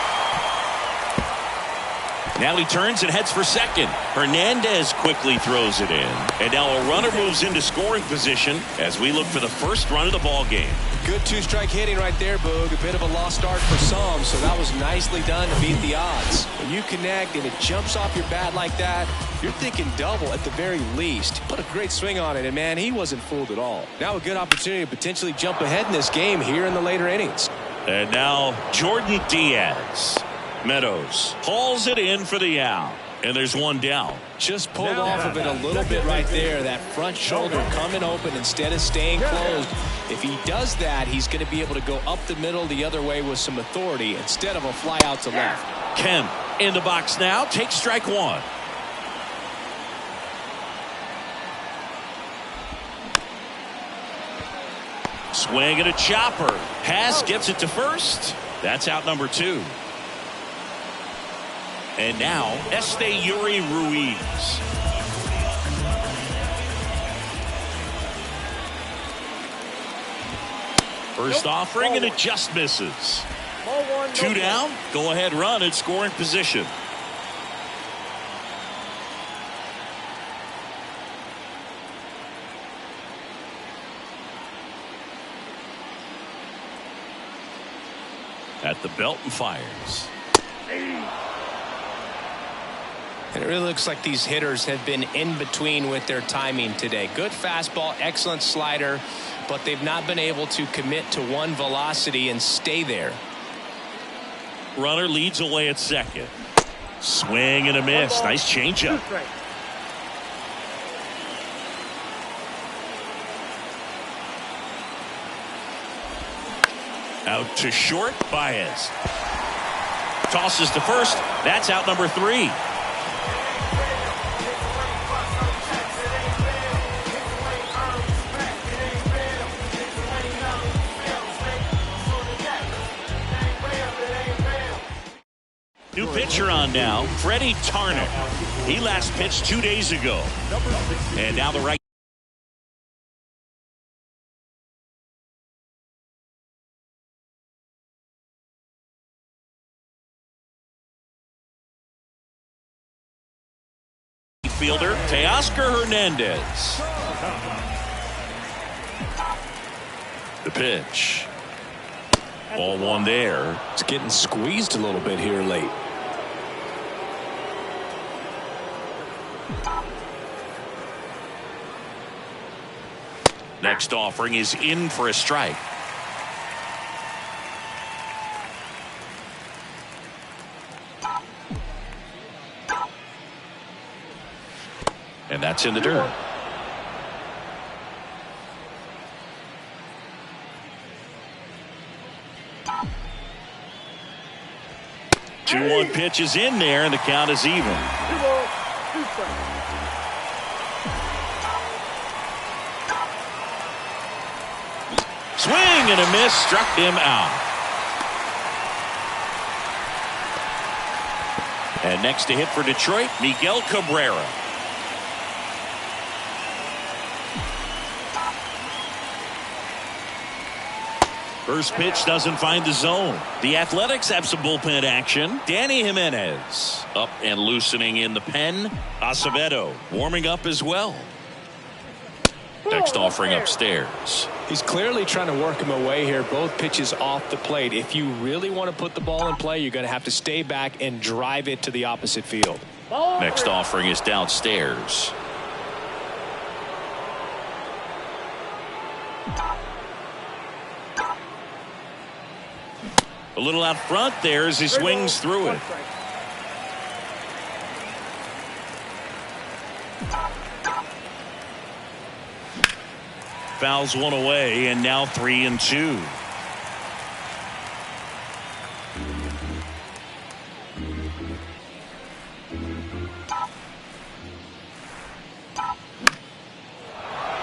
Now he turns and heads for second. Hernandez quickly throws it in. And now a runner moves into scoring position as we look for the first run of the ball game. Good 2-strike hitting right there, Boog. A bit of a lost start for some, so that was nicely done to beat the odds. When you connect and it jumps off your bat like that, you're thinking double at the very least. Put a great swing on it, and man, he wasn't fooled at all. Now a good opportunity to potentially jump ahead in this game here in the later innings. And now Jordan Diaz. Meadows hauls it in for the out. And there's one down. Just pulled off of it a little bit right there. That front shoulder coming open instead of staying closed. If he does that, he's going to be able to go up the middle the other way with some authority instead of a fly out to left. Kemp in the box now. Takes strike one. Swing and a chopper. Haas gets it to first. That's out number 2. And now Esteury Ruiz. First offering and it just misses. 2 down. Go ahead run in scoring position. At the belt and fires. And it really looks like these hitters have been in between with their timing today. Good fastball, excellent slider, but they've not been able to commit to one velocity and stay there. Runner leads away at second. Swing and a miss. Nice changeup. Out to short. Baez tosses to first. That's out number 3. New pitcher on now, Freddie Tarnok. He last pitched 2 days ago. And now the right fielder, Teoscar Hernandez. The pitch. Ball one there. It's getting squeezed a little bit here late. Next offering is in for a strike. And that's in the dirt. 2-1 pitch is in there, and the count is even. 2 balls, 2 strikes. Swing and a miss, struck him out. And next to hit for Detroit, Miguel Cabrera. First pitch doesn't find the zone. The Athletics have some bullpen action. Danny Jimenez up and loosening in the pen. Acevedo warming up as well. Next offering upstairs. He's clearly trying to work him away here. Both pitches off the plate. If you really want to put the ball in play, you're going to have to stay back and drive it to the opposite field. Next offering is downstairs. A little out front there as he swings through it. Fouls one away, and now 3-2.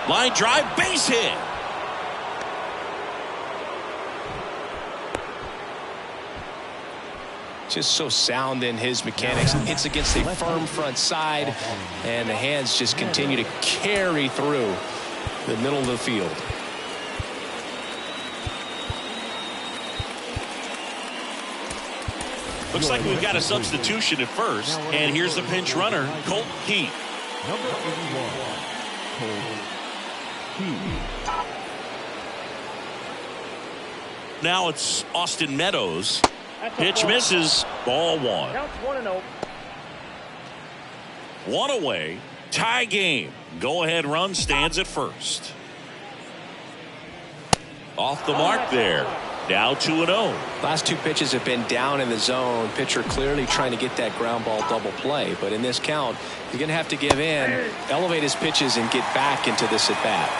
Line drive, base hit. Just so sound in his mechanics. Hits against a firm front side, and the hands just continue to carry through the middle of the field. Looks like we've got a substitution at first, and here's the pinch runner, Colt Heath. Number 81, Colt Heath. Now it's Austin Meadows. Pitch misses. Ball 1. Counts 1-0. 1 away. Tie game. Go ahead run stands at first. Off the mark there. Now 2-0. Last 2 pitches have been down in the zone. Pitcher clearly trying to get that ground ball double play. But in this count, he's going to have to give in, elevate his pitches, and get back into this at bat.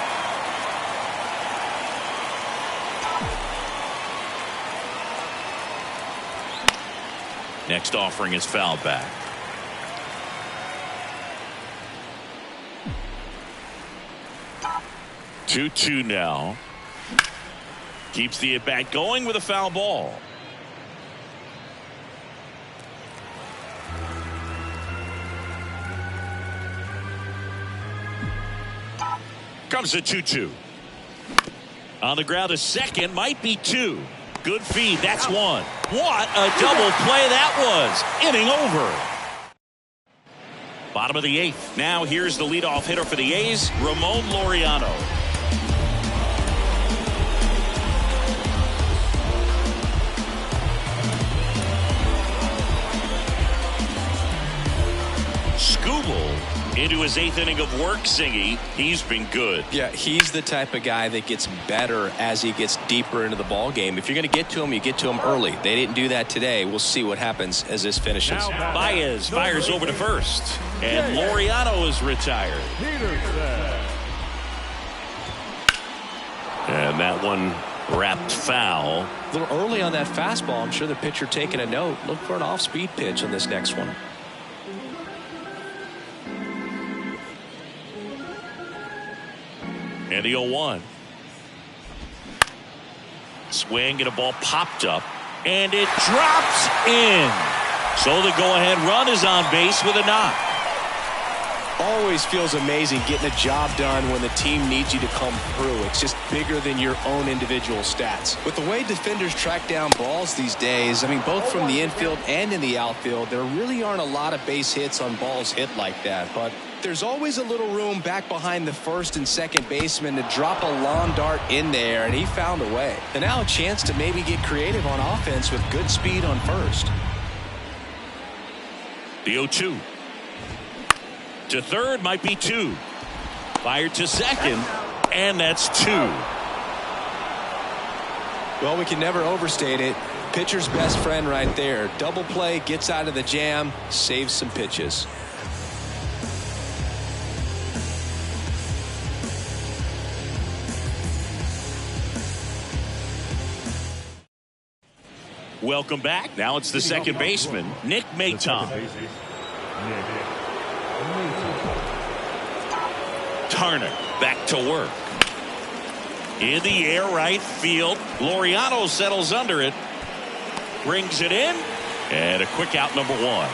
Next offering is fouled back. Two now. Keeps the at bat going with a foul ball. Comes a 2-2. On the ground, a second, might be 2. Good feed. That's 1. What a double play that was. Inning over. Bottom of the 8th. Now here's the leadoff hitter for the A's, Ramon Laureano. Skubal into his 8th inning of work, Singy. He's been good. Yeah, he's the type of guy that gets better as he gets deeper into the ball game. If you're going to get to him, you get to him early. They didn't do that today. We'll see what happens as this finishes. Baez fires over to first, and Laureano is retired. And that one wrapped foul. A little early on that fastball. I'm sure the pitcher taking a note. Look for an off-speed pitch on this next one. And the 0-1. Swing and a ball popped up. And it drops in. So the go-ahead run is on base with a knock. Always feels amazing getting a job done when the team needs you to come through. It's just bigger than your own individual stats. With the way defenders track down balls these days, I mean, both from the infield and in the outfield, there really aren't a lot of base hits on balls hit like that. But there's always a little room back behind the first and second baseman to drop a lawn dart in there, and he found a way. And now a chance to maybe get creative on offense with good speed on first. The 0-2. To third, might be 2. Fired to second, and that's 2. Well, we can never overstate it. Pitcher's best friend right there. Double play, gets out of the jam, saves some pitches. Welcome back. Now it's the second baseman, Nick Maton. Turner back to work. In the air, right field. Laureano settles under it. Brings it in. And a quick out, number 1.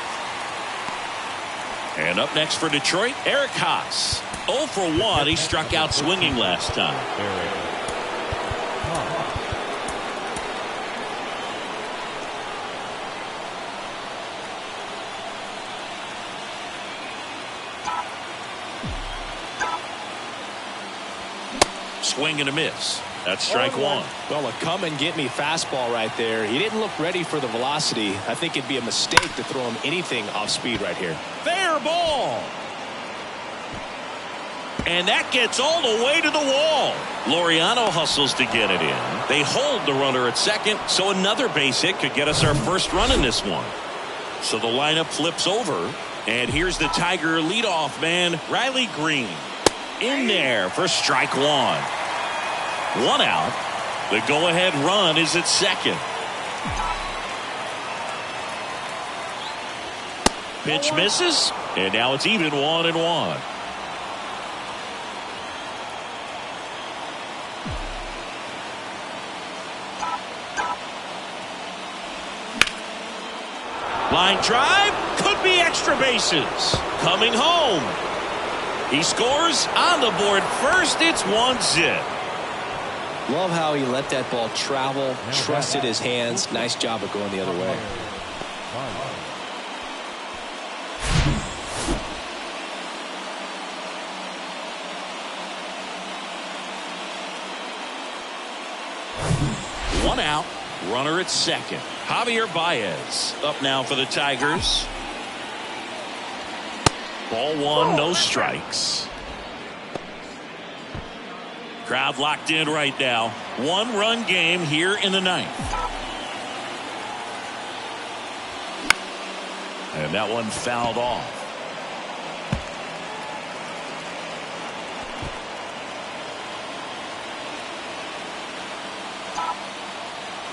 And up next for Detroit, Eric Haas. 0 for 1. He struck out swinging last time. Swing and a miss. That's strike 1. Well, a come and get me fastball right there. He didn't look ready for the velocity. I think it'd be a mistake to throw him anything off speed right here. Fair ball. And that gets all the way to the wall. Laureano hustles to get it in. They hold the runner at second, so another base hit could get us our first run in this one. So the lineup flips over, and here's the Tiger leadoff man, Riley Green. In there for strike 1. 1 out. The go-ahead run is at second. Pitch misses, and now it's even 1-1. Line drive, could be extra bases. Coming home. He scores on the board first. It's 1-0. Love how he let that ball travel, trusted his hands. Nice job of going the other way. One out, runner at second. Javier Baez up now for the Tigers. Ball 1, no strikes. Crowd locked in right now. 1-run game here in the 9th. And that one fouled off.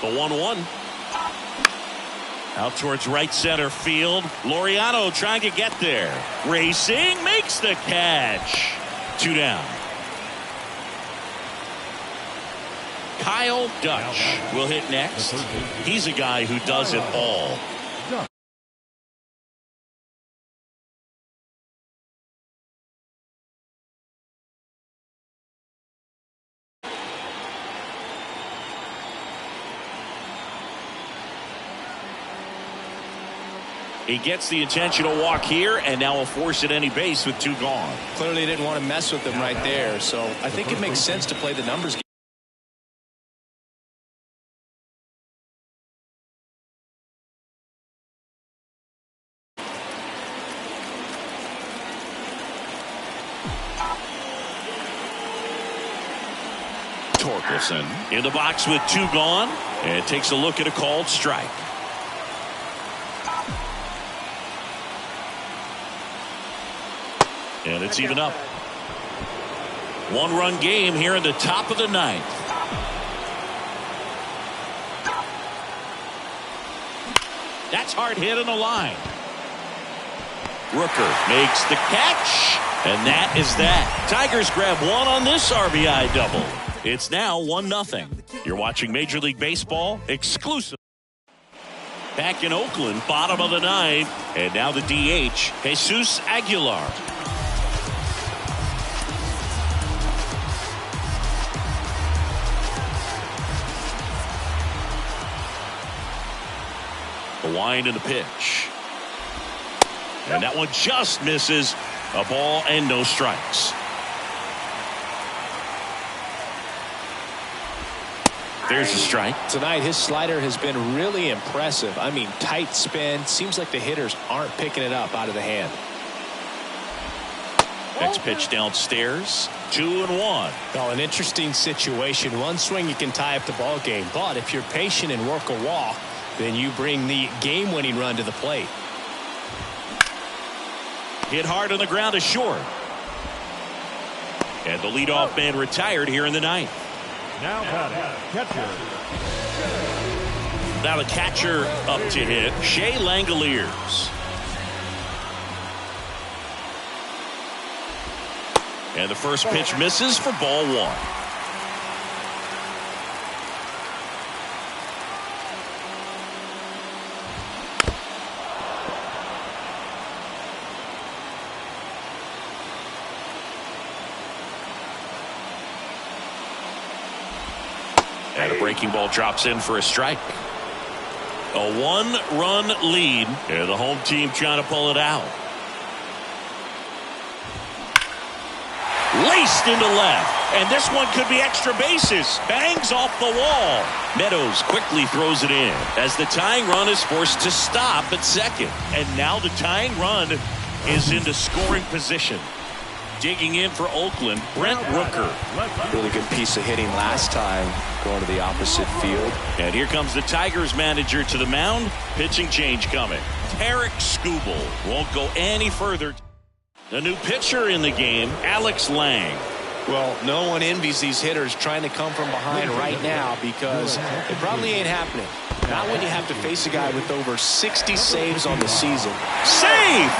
The 1-1. Out towards right center field. Laureano trying to get there. Racing, makes the catch. 2 down. Kyle Dutch will hit next. He's a guy who does it all. He gets the intentional walk here, and now will force at any base with 2 gone. Clearly didn't want to mess with them right there, so I think it makes sense to play the numbers game. Torkelson in the box with 2 gone, and takes a look at a called strike. And it's even up. 1-run game here in the top of the 9th. That's hard hit on the line. Rooker makes the catch, and that is that. Tigers grab 1 on this RBI double. It's now 1-0. You're watching Major League Baseball exclusive. Back in Oakland, bottom of the 9th, and now the DH, Jesus Aguilar. The wind and the pitch. And that one just misses. A ball and no strikes. There's a strike. Tonight, his slider has been really impressive. I mean, tight spin. Seems like the hitters aren't picking it up out of the hand. Next pitch downstairs. 2-1. Well, an interesting situation. One swing, you can tie up the ball game. But if you're patient and work a walk, then you bring the game-winning run to the plate. Hit hard on the ground is short. And the leadoff man retired here in the 9th. Now batting, catcher. Now the catcher up to hit, Shea Langoliers. And the first pitch misses for ball one. And a breaking ball drops in for a strike. A one-run lead, and the home team trying to pull it out. Laced into left, and this one could be extra bases. Bangs off the wall. Meadows quickly throws it in as the tying run is forced to stop at second. And now the tying run is into scoring position. Digging in for Oakland, Brent Rooker. Really good piece of hitting last time, going to the opposite field. And here comes the Tigers manager to the mound. Pitching change coming. Tarek Skubal won't go any further. The new pitcher in the game, Alex Lang. Well, no one envies these hitters trying to come from behind right now because it probably ain't happening. Not when you have to face a guy with over 60 saves on the season. Save!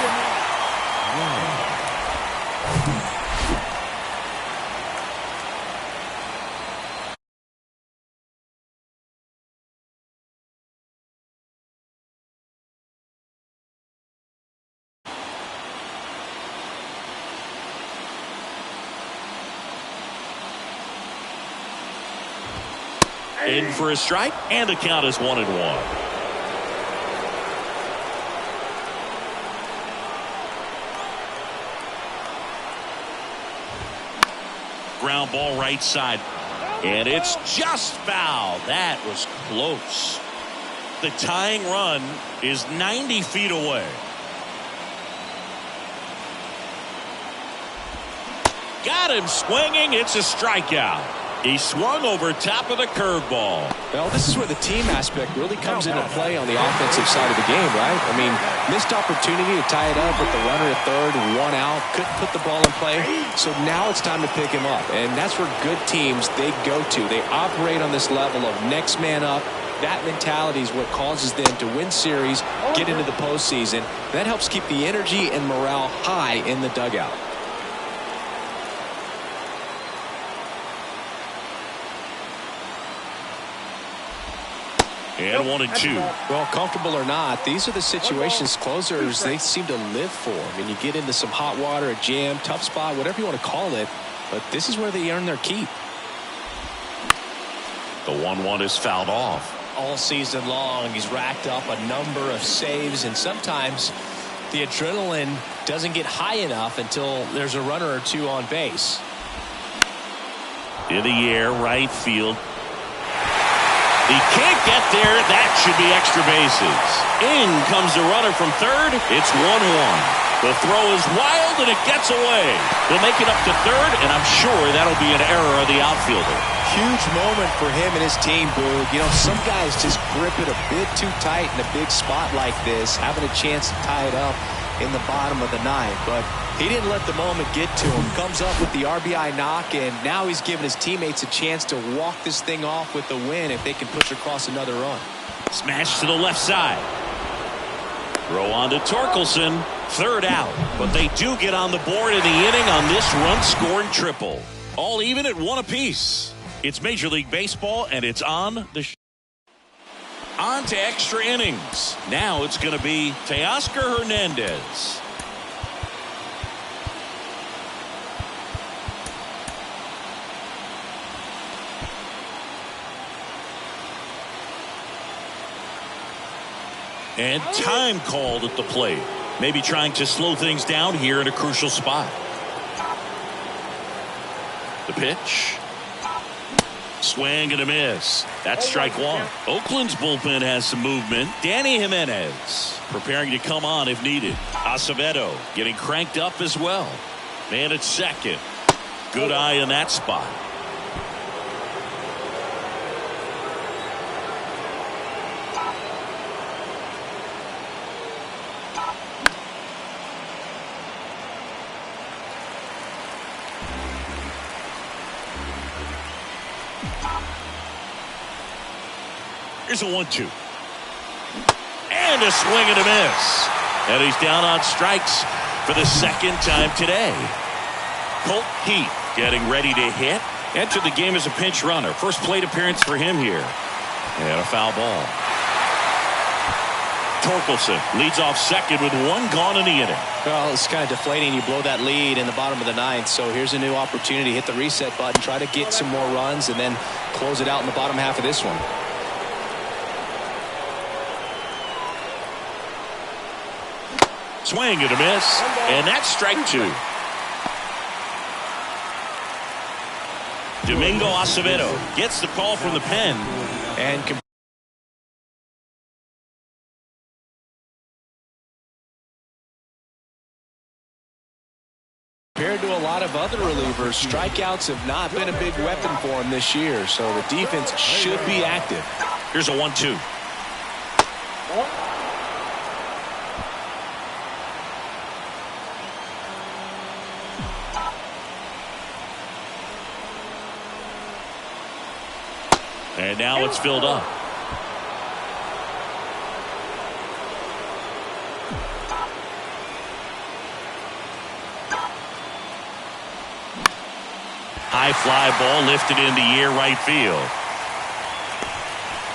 In for a strike, and the count is 1-1. Ground ball right side, and it's just foul. That was close. The tying run is 90 feet away. Got him swinging. It's a strikeout. He swung over top of the curveball. Well, this is where the team aspect really comes into play on the offensive side of the game, right? I mean, missed opportunity to tie it up with the runner at third, one out, couldn't put the ball in play. So now it's time to pick him up. And that's where good teams, they go to. They operate on this level of next man up. That mentality is what causes them to win series, get into the postseason. That helps keep the energy and morale high in the dugout. And 1-2. Well, comfortable or not, these are the situations closers they seem to live for. I mean, you get into some hot water, a jam, tough spot, whatever you want to call it, but this is where they earn their keep. The 1-1 is fouled off. All season long, he's racked up a number of saves, and sometimes the adrenaline doesn't get high enough until there's a runner or two on base. In the air, right field. He can't get there. That should be extra bases. In comes the runner from third. It's 1-1. The throw is wild, and it gets away. They'll make it up to third, and I'm sure that'll be an error of the outfielder. Huge moment for him and his team, Boog. You know, some guys just grip it a bit too tight in a big spot like this, having a chance to tie it up in the bottom of the ninth. But he didn't let the moment get to him. Comes up with the RBI knock, and now he's giving his teammates a chance to walk this thing off with the win if they can push across another run. Smash to the left side. Throw on to Torkelson. Third out. But they do get on the board in the inning on this run-scoring triple. All even at 1 apiece. It's Major League Baseball, and it's on the on to extra innings. Now it's going to be Teoscar Hernandez. And time called at the plate. Maybe trying to slow things down here in a crucial spot. The pitch. Swing and a miss. That's strike one. Oakland's bullpen has some movement. Danny Jimenez preparing to come on if needed. Acevedo getting cranked up as well. Man at second. Good eye in that spot. Here's a 1-2. And a swing and a miss. And he's down on strikes for the second time today. Colt Heath getting ready to hit. Entered the game as a pinch runner. First plate appearance for him here. And a foul ball. Torkelson leads off second with one gone in the inning. Well, it's kind of deflating. You blow that lead in the bottom of the ninth. So here's a new opportunity. Hit the reset button. Try to get some more runs and then close it out in the bottom half of this one. Swing and a miss. And that's strike two. Domingo Acevedo gets the call from the pen. And compared to a lot of other relievers, strikeouts have not been a big weapon for him this year. So the defense should be active. Here's a 1-2. And now it's filled up. High fly ball lifted into air right field.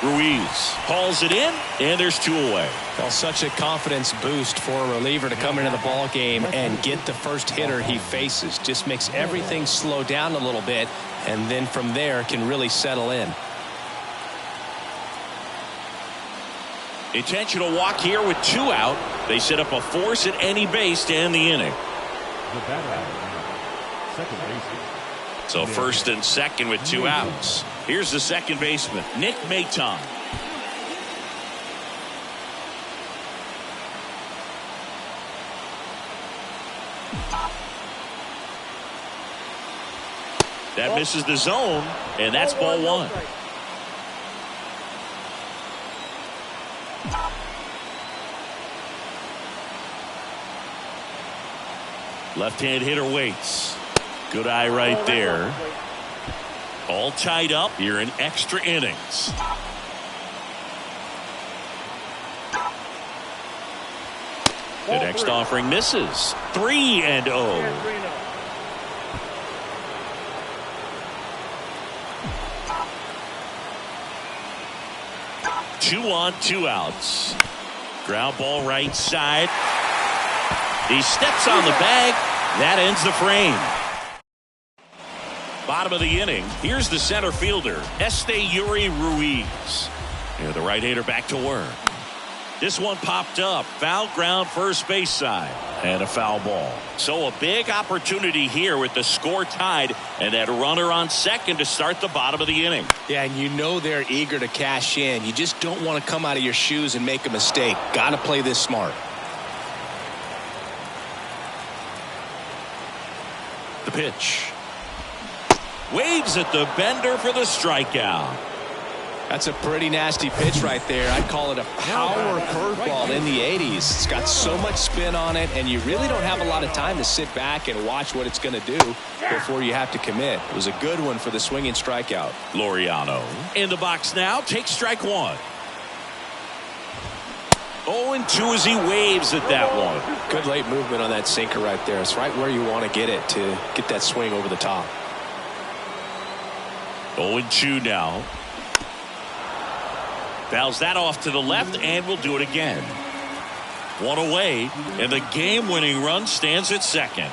Ruiz hauls it in, and there's two away. Well, such a confidence boost for a reliever to come into the ball game and get the first hitter he faces. Just makes everything slow down a little bit, and then from there can really settle in. Intentional walk here with two out. They set up a force at any base to end the inning. The batter, second baseman. So first and second with two outs. Here's the second baseman, Nick Maton. That misses the zone, and that's ball one. Left-hand hitter waits. Good eye right there. All tied up here in extra innings. The next offering misses. 3-0. 2 on, 2 outs. Ground ball right side. He steps on the bag. That ends the frame. Bottom of the inning. Here's the center fielder, Esteury Ruiz. Here the right-hander back to work. This one popped up. Foul ground first base side. And a foul ball. So a big opportunity here with the score tied and that runner on second to start the bottom of the inning. Yeah, and you know they're eager to cash in. You just don't want to come out of your shoes and make a mistake. Got to play this smart. The pitch. Waves at the bender for the strikeout. That's a pretty nasty pitch right there. I'd call it a power curveball in the 80s. It's got so much spin on it, and you really don't have a lot of time to sit back and watch what it's going to do before you have to commit. It was a good one for the swinging strikeout. Laureano in the box now. Takes strike one. 0-2 as he waves at that one. Good late movement on that sinker right there. It's right where you want to get it to get that swing over the top. 0-2 now. Fouls that off to the left and will do it again. One away, and the game-winning run stands at second.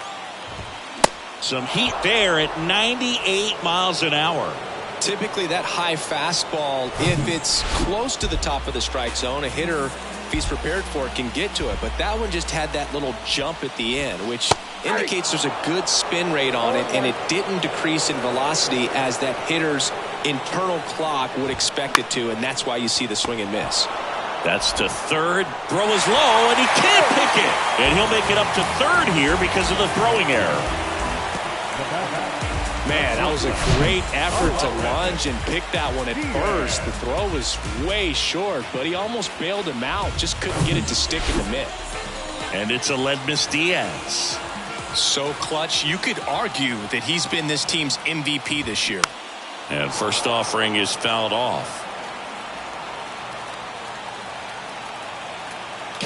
Some heat there at 98 miles an hour. Typically that high fastball, if it's close to the top of the strike zone, a hitter, if he's prepared for it, can get to it. But that one just had that little jump at the end, which indicates there's a good spin rate on it, and it didn't decrease in velocity as that hitter's internal clock would expect it to, and that's why you see the swing and miss. That's to third. Throw is low, and he can't pick it. And he'll make it up to third here because of the throwing error. Man, that was a great effort to lunge and pick that one at first. The throw was way short, but he almost bailed him out. Just couldn't get it to stick in the mitt. And it's Aledmys Diaz. So clutch, you could argue that he's been this team's MVP this year. And first offering is fouled off.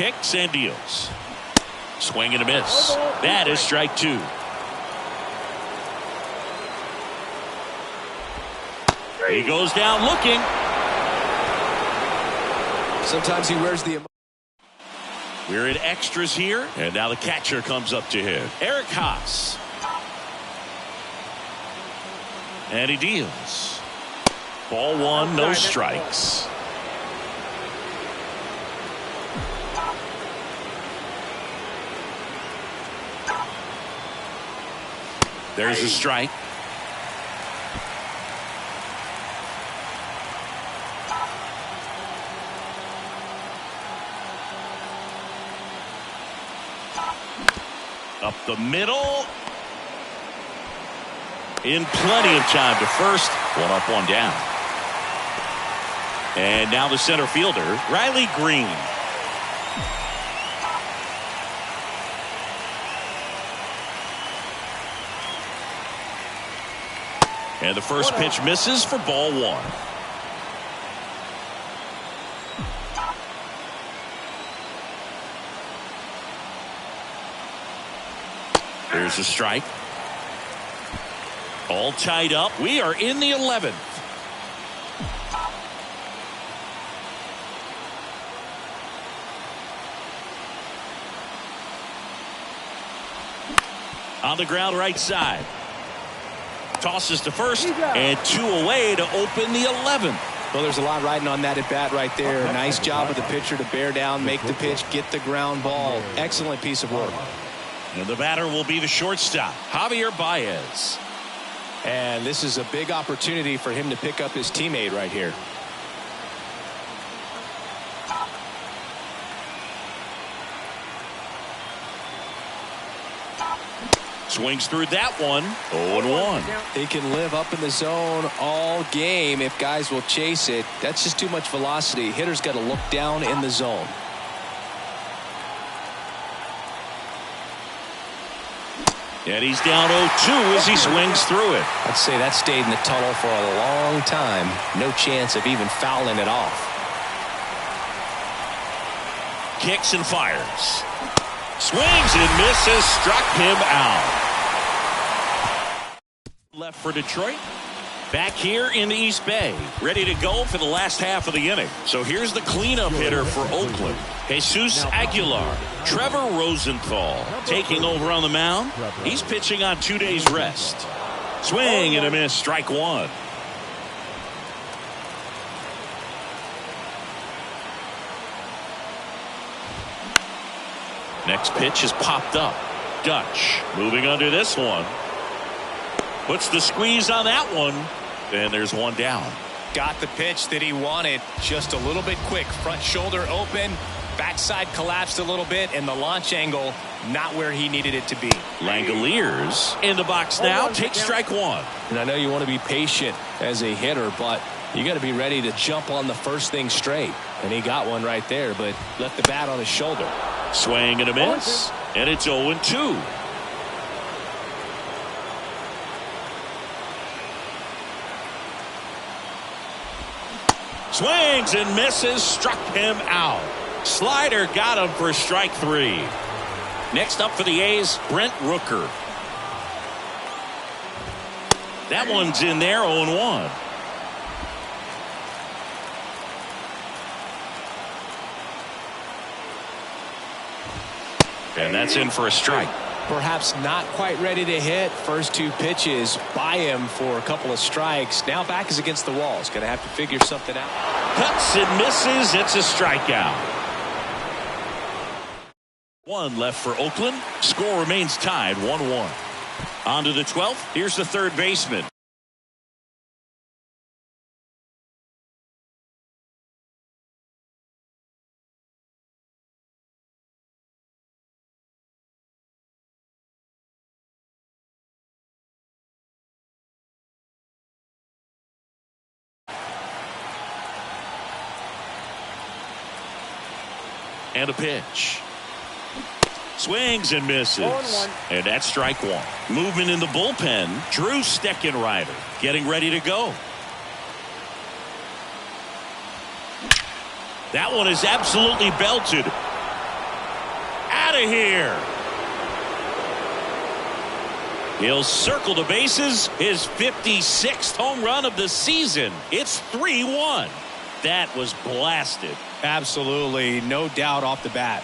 kicks and deals. Swing and a miss. That is strike two. He goes down looking. Sometimes he wears the... We're in extras here, and now the catcher comes up to hit. Eric Haas. And he deals. Ball one, no strikes. There's a strike. Up the middle. In plenty of time to first. One up, one down. And now the center fielder, Riley Green. And the first pitch misses for ball one. There's a strike. All tied up. We are in the 11th. On the ground right side. Tosses to first and two away to open the 11th. Well, there's a lot riding on that at bat right there. Nice job of the pitcher to bear down, make the pitch, get the ground ball. Excellent piece of work. And the batter will be the shortstop, Javier Baez. And this is a big opportunity for him to pick up his teammate right here. Swings through that one. 0-1. He can live up in the zone all game if guys will chase it. That's just too much velocity. Hitter's got to look down in the zone. And he's down 0-2 as he swings through it. I'd say that stayed in the tunnel for a long time. No chance of even fouling it off. Kicks and fires. Swings and misses. Struck him out. Left for Detroit. Back here in the East Bay. Ready to go for the last half of the inning. So here's the cleanup hitter for Oakland. Jesus Aguilar. Trevor Rosenthal taking over on the mound. He's pitching on 2 days rest. Swing and a miss. Strike one. Next pitch is popped up. Dutch moving under this one. Puts the squeeze on that one. And there's one down. Got the pitch that he wanted. Just a little bit quick. Front shoulder open. Backside collapsed a little bit. And the launch angle not where he needed it to be. Langoliers in the box now. Take strike one. And I know you want to be patient as a hitter, but you got to be ready to jump on the first thing straight. And he got one right there, but left the bat on his shoulder. Swing and a miss. And it's 0-2. Swings and misses. Struck him out. Slider got him for strike three. Next up for the A's, Brent Rooker. That one's in there. 0-1. And that's in for a strike. Perhaps not quite ready to hit. First two pitches by him for a couple of strikes. Now back is against the wall. He's going to have to figure something out. Cuts and misses. It's a strikeout. One left for Oakland. Score remains tied 1-1. On to the 12th. Here's the third baseman. And a pitch. Swings and misses. And that's strike one. Movement in the bullpen. Drew Steckenrider getting ready to go. That one is absolutely belted. out of here. He'll circle the bases. His 56th home run of the season. It's 3-1. That was blasted. Absolutely, no doubt off the bat.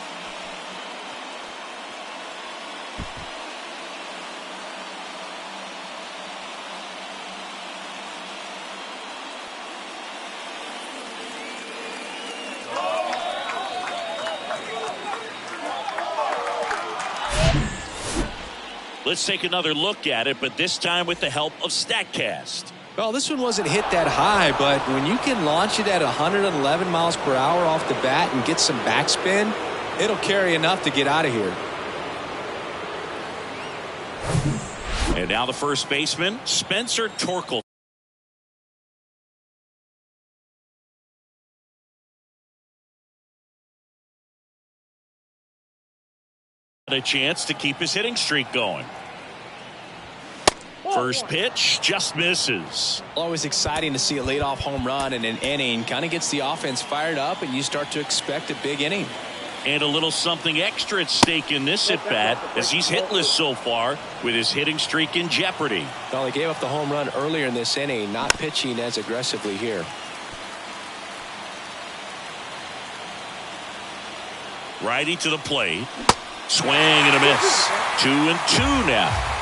Let's take another look at it, but this time with the help of StatCast. Well, this one wasn't hit that high, but when you can launch it at 111 miles per hour off the bat and get some backspin, it'll carry enough to get out of here. And now the first baseman, Spencer Torkelson. A chance to keep his hitting streak going. First pitch just misses. Always exciting to see a leadoff home run in an inning. Kind of gets the offense fired up, and you start to expect a big inning. And a little something extra at stake in this at bat, as he's hitless so far with his hitting streak in jeopardy. Well, he gave up the home run earlier in this inning, not pitching as aggressively here. Righty to the plate. Swing and a miss. 2-2 now.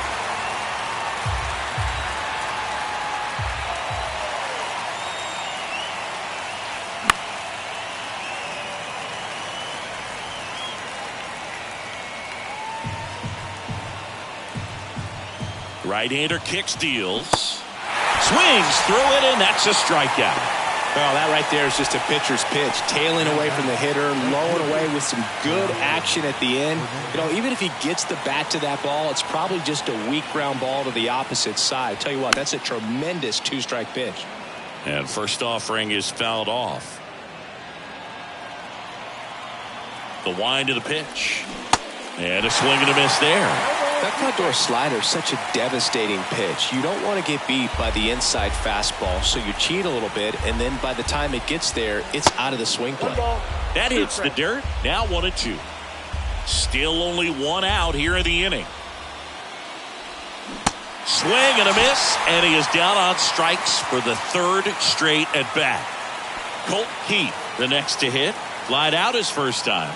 Right-hander kicks, deals. Swings through it, and that's a strikeout. Well, that right there is just a pitcher's pitch. Tailing away from the hitter, lowing away with some good action at the end. You know, even if he gets the bat to that ball, it's probably just a weak ground ball to the opposite side. Tell you what, that's a tremendous two-strike pitch. And first offering is fouled off. The wind of the pitch. And a swing and a miss there. That front-door slider is such a devastating pitch. You don't want to get beat by the inside fastball, so you cheat a little bit, and then by the time it gets there, it's out of the swing play. That hits the dirt. Now 1-2. Still only one out here in the inning. Swing and a miss, and he is down on strikes for the third straight at bat. Colt Keith, the next to hit, flied out his first time.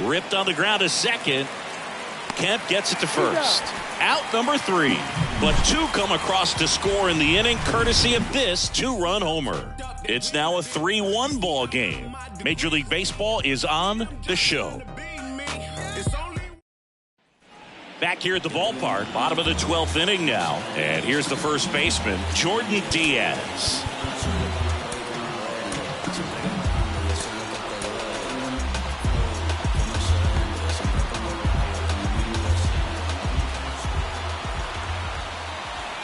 Ripped on the ground to second. Kemp gets it to first. Out number 3. But 2 come across to score in the inning, courtesy of this 2-run homer. It's now a 3-1 ball game. Major League Baseball is on the show. Back here at the ballpark, bottom of the 12th inning now. And here's the first baseman, Jordan Diaz.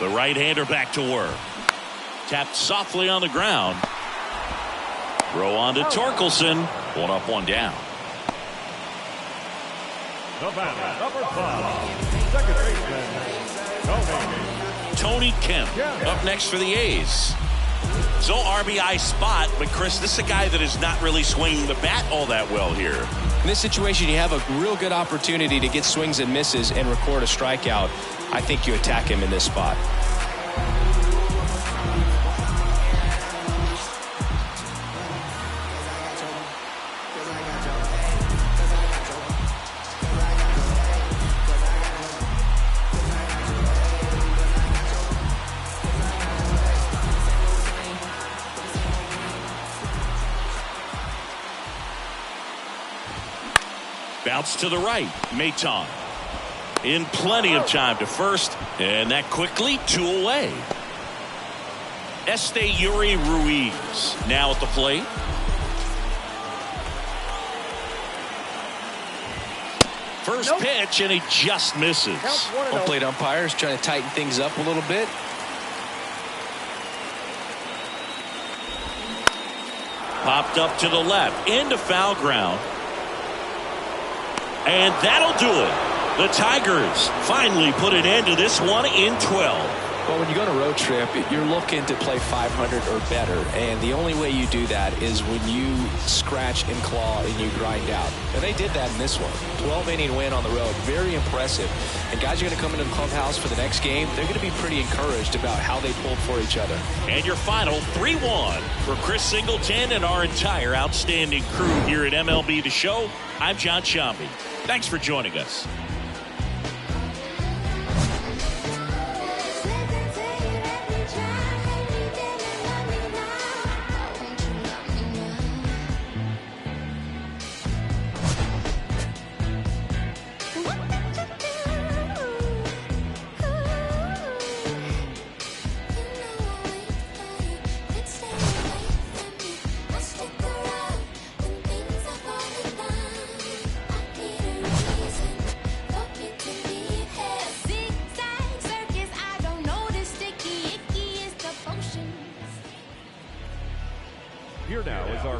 The right-hander back to work. Tapped softly on the ground. Throw on to Torkelson. 1 up, 1 down. The batter, number 5, second baseman, Tony Kemp up next for the A's. So RBI spot, but Chris, this is a guy that is not really swinging the bat all that well here. In this situation, you have a real good opportunity to get swings and misses and record a strikeout. I think you attack him in this spot. Bounce to the right. Maton in plenty of time to first, and that quickly 2 away. Esteury Ruiz now at the plate. First pitch, and he just misses. Home plate umpires trying to tighten things up a little bit. Popped up to the left into foul ground. And that'll do it. The Tigers finally put an end to this one in 12. Well, when you go on a road trip, you're looking to play 500 or better, and the only way you do that is when you scratch and claw and you grind out. And they did that in this one. 12-inning win on the road. Very impressive. And guys are going to come into the clubhouse for the next game. They're going to be pretty encouraged about how they pulled for each other. And your final 3-1 for Chris Singleton and our entire outstanding crew here at MLB The Show. I'm John Sciambi. Thanks for joining us. Here now is our